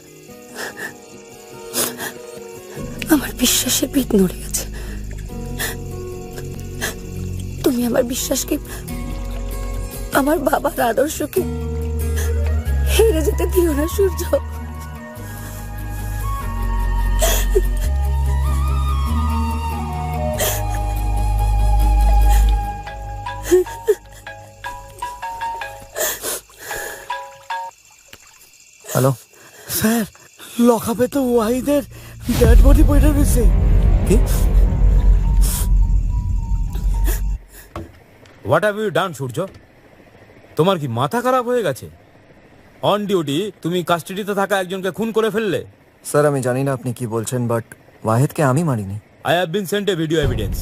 আমার বিশ্বাসের ভিত নড়ে গেছে। তুমি আমার বিশ্বাসকে, আমার বাবার আদর্শকে হেরে যেতে দিও না সূর্য। হ্যালো স্যার, লকআপে তো ওয়াহিদের ডেড বডি পড়ে রয়েছে। কি? হোয়াট হ্যাভ ইউ ডান সূর্য? তোমার কি মাথা খারাপ হয়ে গেছে? অন ডিউটি তুমি কাস্টাডিতে থাকা একজনকে খুন করে ফেললে। স্যার আমি জানি না আপনি কি বলছেন, বাট ওয়াহিদকে আমি মারিনি। I have been sent a video evidence,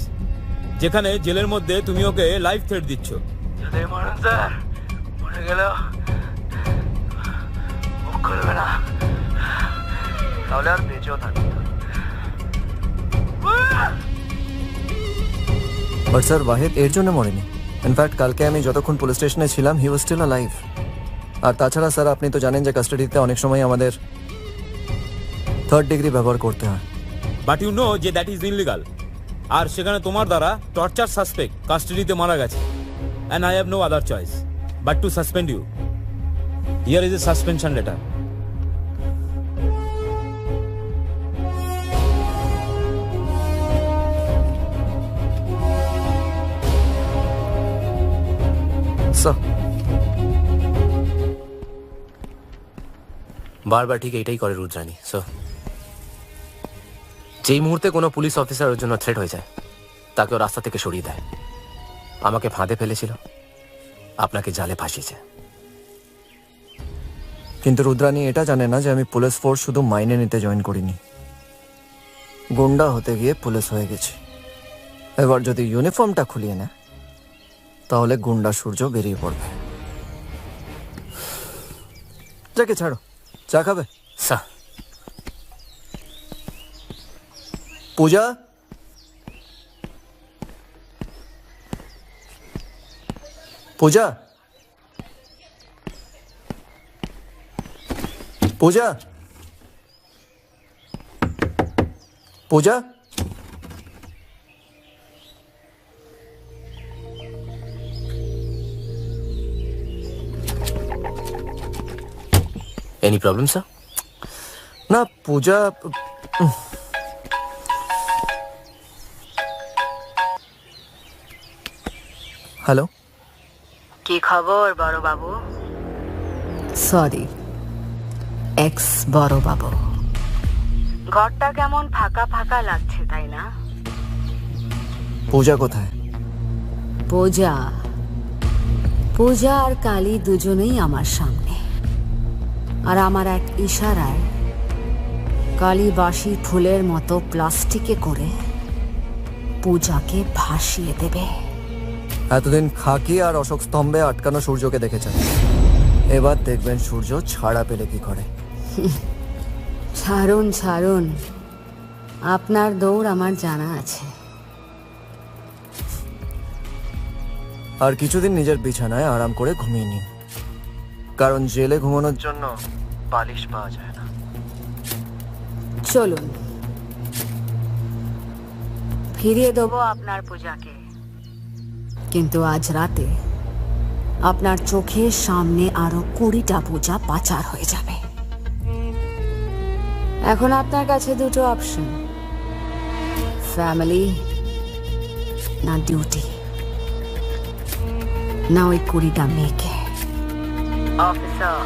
যেখানে জেলের মধ্যে তুমি ওকে লাইফ থ্রেট দিচ্ছ। যদি মারুন স্যার, মরে গেল মুখ খুলবে না, তাহলে আর বেঁচেও থাকবে না। বাট স্যার, ওয়াহিদ এর জন্য মরেনি। ইনফ্যাক্ট কালকে আমি যতক্ষণ পুলিশ স্টেশনে ছিলাম, হি ওয়াজ স্টিল অ্যালাইভ। আর তাছাড়া স্যার, আপনি তো জানেন যে কাস্টাডিতে অনেক সময় আমাদের 3rd ডিগ্রি ব্যবহার করতে হয়। বাট ইউ নো যে দ্যাট ইজ ইনলিগাল। আর সেখানে তোমার দ্বারা টর্চার সাসপেক্ট কাস্টাডিতে মারা গেছে। And I have no other choice but to suspend you. Here is a suspension letter. বারবার ঠিক এইটাই করে রুদ্রানী। সো যেই মুহূর্তে কোনো পুলিশ অফিসার ওর জন্য থ্রেট হয়ে যায়, তাকে ও রাস্তা থেকে সরিয়ে দেয়। আমাকে ফাঁদে ফেলেছিল, আপনাকে জালে ফাঁসিয়েছে। কিন্তু রুদ্রানী এটা জানে না যে আমি পুলিশ ফোর্স শুধু মাইনে নিতে জয়েন করিনি, গুন্ডা হতে গিয়ে পুলিশ হয়ে গেছি। এবার যদি ইউনিফর্মটা খুলিয়ে নেয়, তাহলে গুন্ডা সূর্য বেরিয়ে পড়বে। যাকে ছাড়ো, চা খাবে? পূজা, পূজা, পূজা, পূজা। Any problem, sir? না, পূজা। হ্যালো, কি খবর বড় বাবু? সরি, এক্স বড় বাবু। ঘরটা কেমন ফাঁকা ফাঁকা লাগছে, তাই না? পূজা কোথায়? পূজা, পূজা আর কালী দুজনেই আমার সামনে। আর আমার এক ইশারায় কালী বাসি ফুলের মতো প্লাস্টিকে করে পূজাকে ভাসিয়ে দেবে। এতদিন খাকি আর অশোক স্তম্ভে আটকানো সূর্যকে দেখেছেন, এবার দেখবেন সূর্য ছাড়া পেলে কি করে। ছাড়ুন ছাড়ুন, আপনার দৌড় আমার জানা আছে। আর কিছুদিন নিজের বিছানায় আরাম করে ঘুমিয়ে নিন, কারণ জেলে ঘুমানোর জন্য বালিশ পাওয়া যায় না। চলুন, ফিরিয়ে দেবো আপনার পূজাকে। কিন্তু আজ রাতে আপনার চোখের সামনে আরো 20টা পূজা পাচার হয়ে যাবে। এখন আপনার কাছে দুটো অপশন, ফ্যামিলি না ডিউটি। না ওই 20টা মেয়েকে। অফিসার,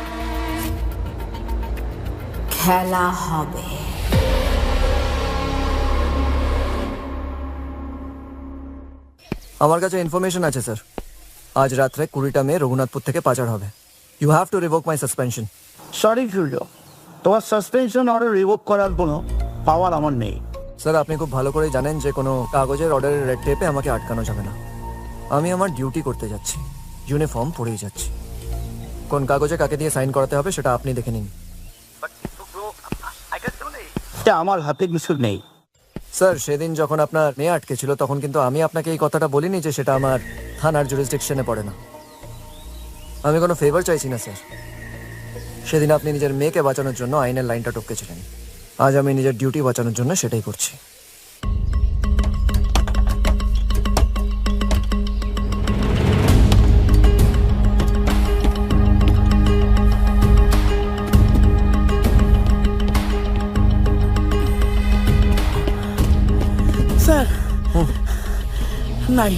খেলা হবে। আমার কাছে ইনফরমেশন আছে স্যার, আজ রাত্রে 20টা মেয়ে রঘুনাথপুর থেকে পাচার হবে। You have to revoke my suspension. Sorry Surya, তোমার সাসপেনশন অর্ডার রিভোক করার কোনো পাওয়ার আমার নেই। স্যার, আপনি খুব ভালো করে জানেন যে কোনো কাগজের অর্ডারের রেড টেপে আমাকে আটকানো যাবে না। আমি আমার ডিউটি করতে যাচ্ছি, ইউনিফর্ম পরেই যাচ্ছি। কোন কাগজে কাকে দিয়ে সাইন করাতে হবে সেটা আপনি দেখে নিন। আমার হাতে কিছু নেই। স্যার, সেদিন যখন আপনার মেয়ে আটকে ছিল, তখন কিন্তু আমি আপনাকে এই কথাটা বলিনি যে সেটা আমার থানার জুরিসডিকশনে পড়ে না। আমি কোনো ফেভার চাইছি না স্যার। সেদিন আপনি নিজের মেয়েকে বাঁচানোর জন্য আইনের লাইনটা টপকেছিলেন, আজ আমি নিজের ডিউটি বাঁচানোর জন্য সেটাই করছি। স্যার, নাই।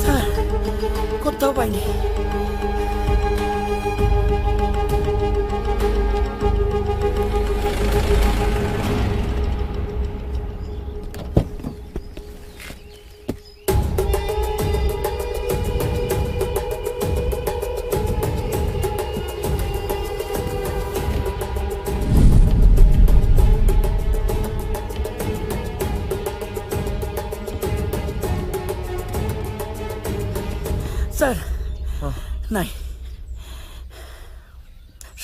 স্যার, কোথাও পাইনি।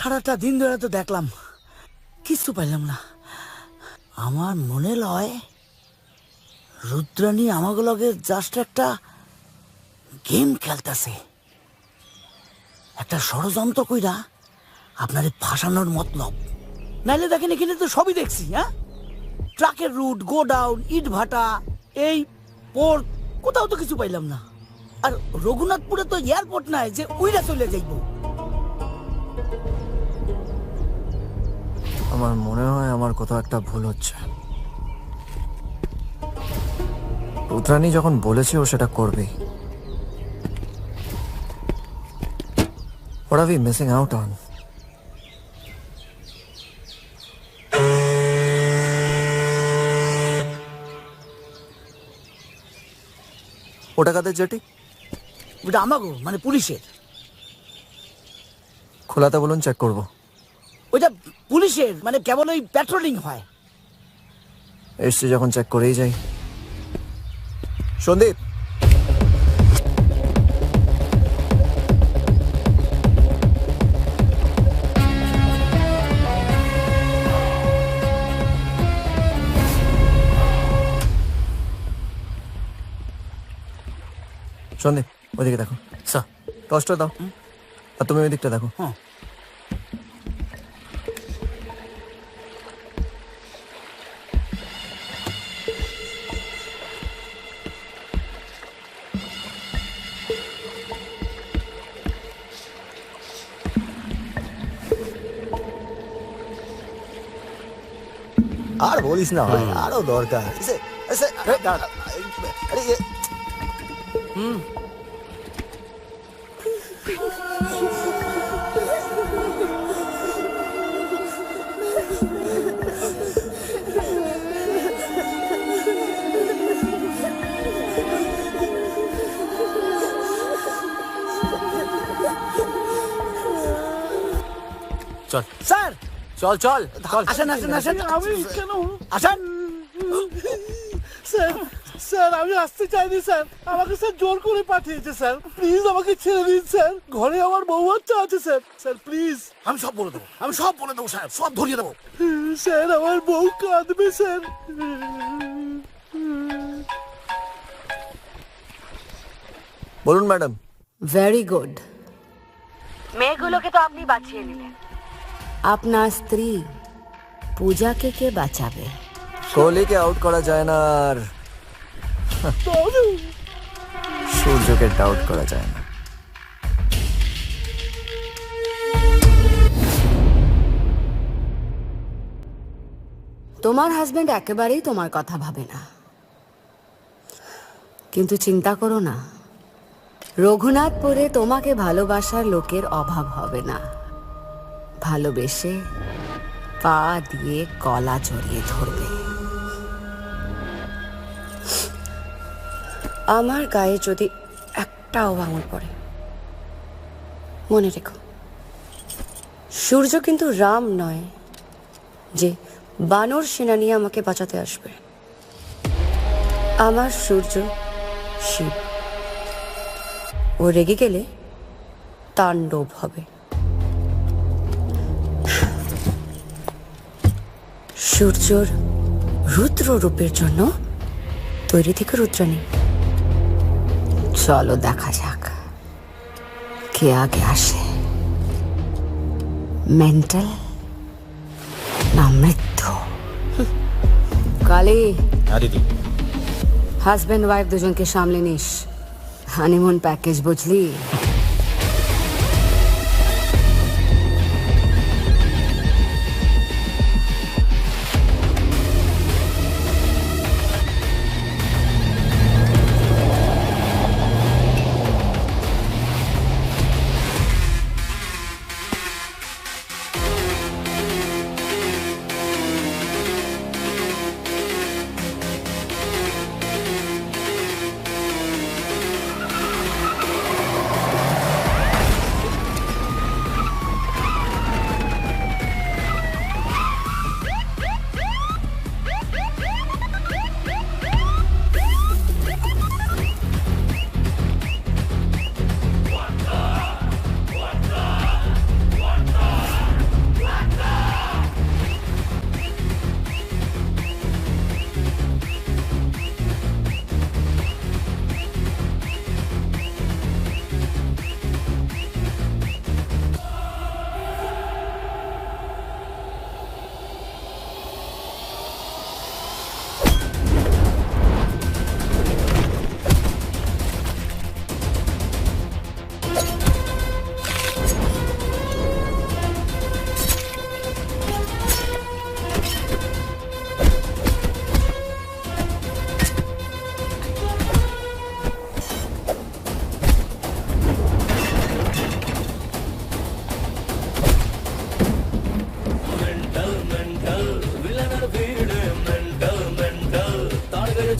সারাটা দিন ধরে তো দেখলাম, কিছু পাইলাম না। আমার মনে লয় রুদ্রাণী আমাকে লগে জাস্ট একটা গেম খেলতেছে, একটা ষড়যন্ত্র কইরা আপনারে ফাঁসানোর মতলব। নাইলে দেখেন এখানে তো সবই দেখছি, হ্যাঁ, ট্রাকের রুট, গোডাউন, ইট ভাটা, এই পোর্ট, কোথাও তো কিছু পাইলাম না। আর রঘুনাথপুরে তো এয়ারপোর্ট নাই যে উইরা চলে যাইব। আমার মনে হয় আমার কোথাও একটা ভুল হচ্ছে। রুদ্রাণী যখন বলেছে ও সেটা করবেই। What are we missing out on? ওটা কাদের জেটি? ওটা আমাগো, মানে পুলিশের। খোলাতে বলুন, চেক করব। ওইটা পুলিশের, মানে কেবল ওই পেট্রোলিং হয়। এসছি যখন চেক করেই যাই। সন্দীপ, সন্দীপ ওইদিকে দেখো। স্যার, টর্চটা দাও। আর তুমি ওই দিকটা দেখো। আর বলিস না ভাই, আরো দরকার। চল স্যার, চল চল চল। আসেন আসেন আসেন। আমি কেন আসেন। স্যার, স্যার আমি আসতে চাইনি স্যার, আমাকে স্যার জোর করে পাঠিয়েছে স্যার। প্লিজ আমাকে ছেড়ে দিন স্যার, ঘরে আমার বউ বাচ্চা আছে স্যার। Sir please. আমি সব বলে দেবো, আমি সব বলে দেবো সাহেব, সব ধরিয়ে দেবো। স্যার আমার বউ কাঁদবে স্যার। বলুন ম্যাডাম। Very good. মেয়েগুলোকে তো আপনি বাঁচিয়ে নিলেন, আপনার স্ত্রী পূজাকে কে বাঁচাবে? কোহলিকে আউট করা যায় না, আর সূর্যকে ডাউট করা যায় না। তোমার হাজবেন্ড একেবারেই তোমার কথা ভাবে না, কিন্তু চিন্তা করো না, রঘুনাথপুরে তোমাকে ভালোবাসার লোকের অভাব হবে না। ভালোবেসে পা দিয়ে গলা জড়িয়ে ধরবে। আমার গায়ে যদি একটাও আঙুল পড়ে, মনে রেখো, সূর্য কিন্তু রাম নয় যে বানর সেনা নিয়ে আমাকে বাঁচাতে আসবে। আমার সূর্য শিব, ও রেগে গেলে তাণ্ডব হবে। সূর্যর রুদ্র রূপের জন্য তৈরি থেকে রুদ্রাণী। চলো দেখা যাক কে আগে আসে, মেন্টাল না মৃত্যু। কালী, দিদি হাজব্যান্ড ওয়াইফ দুজনকে সামলে নিস, হানিমুন প্যাকেজ বুঝলি?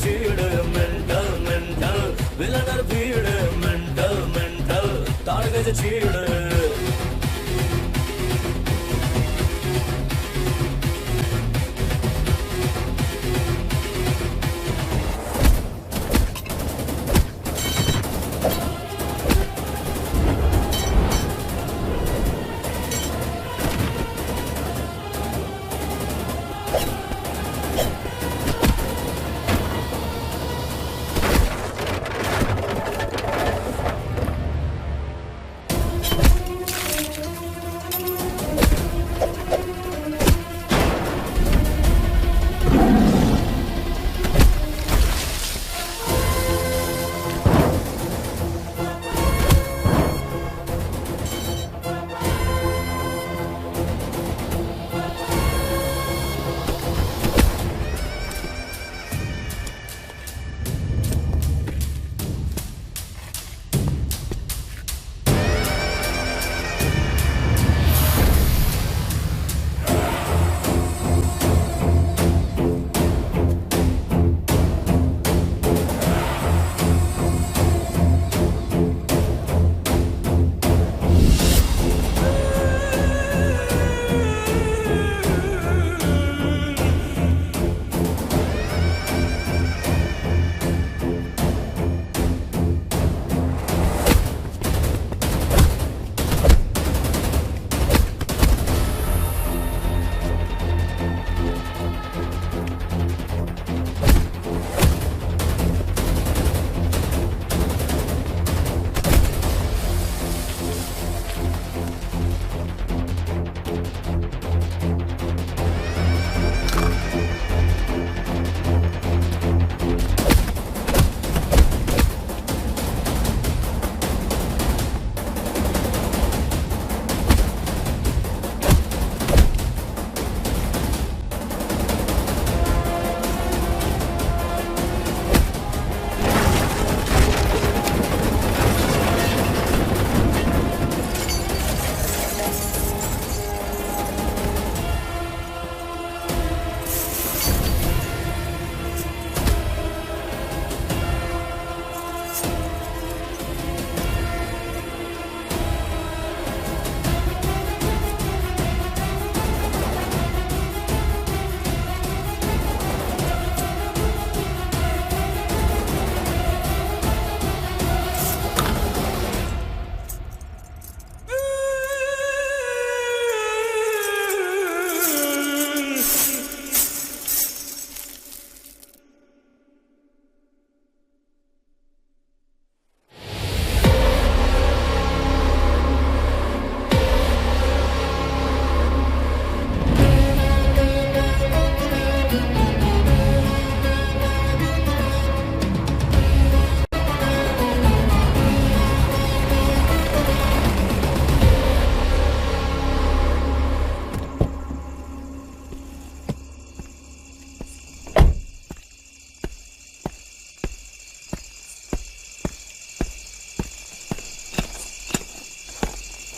চিড় মেন্টাল মেন্টাল ভিলেনের ভিড় মেন্টাল মেন্টাল তার গেছে চিড়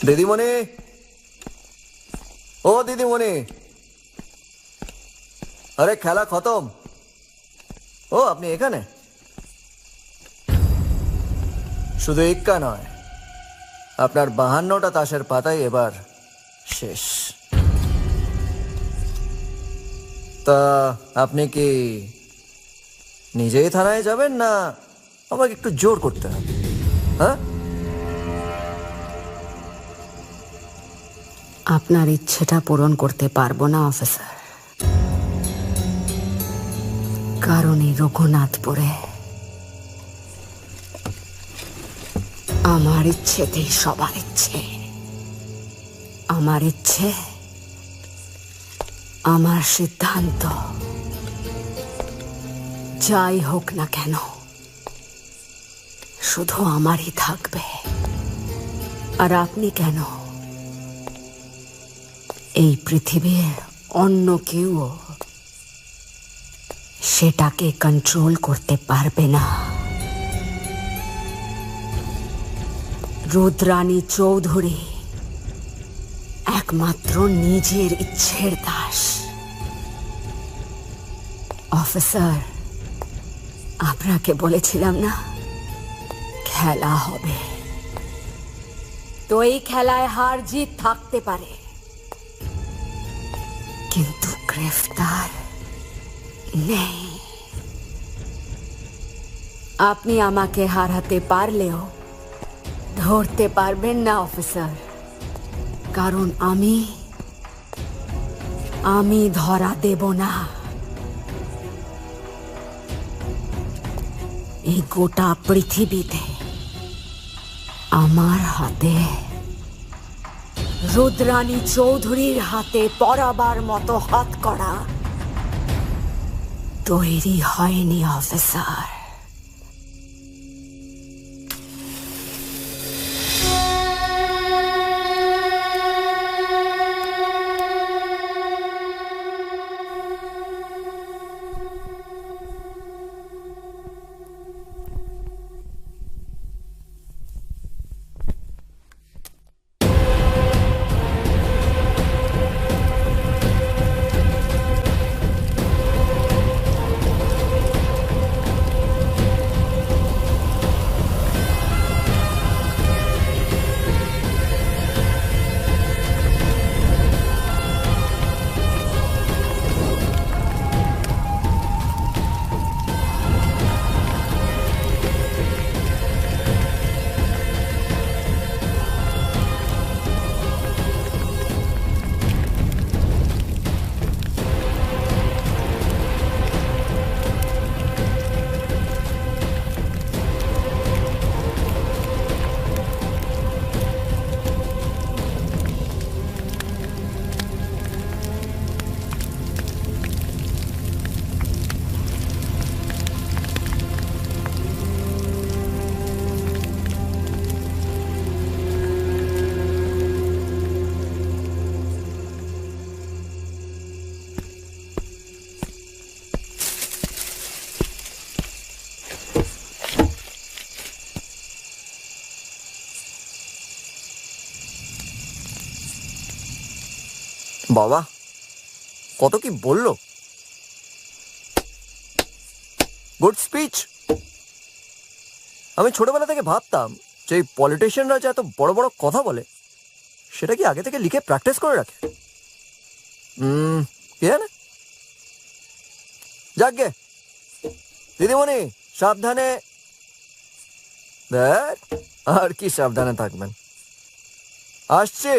দিদিমণি, ও দিদিমণি, আরে খেলা খতম। ও আপনি এখানে? শুধু এক্কা নয়, আপনার 52টা তাসের পাতাই এবার শেষ। তা আপনি কি নিজেই থানায় যাবেন না আমাকে একটু জোর করতে হবে? হ্যাঁ, আপনার ইচ্ছেটা পূরণ করতে পারবো না অফিসার, কারণ এই রঘুনাথপুরে আমার ইচ্ছেতেই সবার ইচ্ছে। আমার ইচ্ছে, আমার সিদ্ধান্ত, যাই হোক না কেন শুধু আমারই থাকবে। আর আপনি কেন, এই পৃথিবীর অন্য কেউ সেটাকে কন্ট্রোল করতে পারবে না। রুদ্রাণী চৌধুরী একমাত্র নিজের ইচ্ছের দাস। অফিসার, আপনাকে বলেছিলাম না খেলা হবে, তো এই খেলায় হার জিত থাকতে পারে, কিন্তু গ্রেফতার নেই। আপনি আমাকে হারাতে পারলেও ধরতে পারবেন না অফিসার, কারণ আমি ধরা দেব না। এই গোটা পৃথিবীতে আমার হাতে, রুদ্রাণী চৌধুরীর হাতে পরাবার মতো হাত করা তৈরি হয়নি অফিসার। বাবা কত কি বললো, গুড স্পিচ। আমি ছোটবেলা থেকে ভাবতাম যে পলিটিশিয়ানরা যে এত বড় বড় কথা বলে সেটা কি আগে থেকে লিখে প্র্যাকটিস করে রাখে। কি জানে, যাকগে দিদিমণি সাবধানে। দেখ আর কি সাবধানে থাকবেন, আসছি।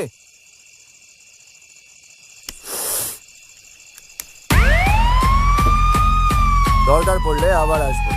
দরকার পড়লে আবার আসবো।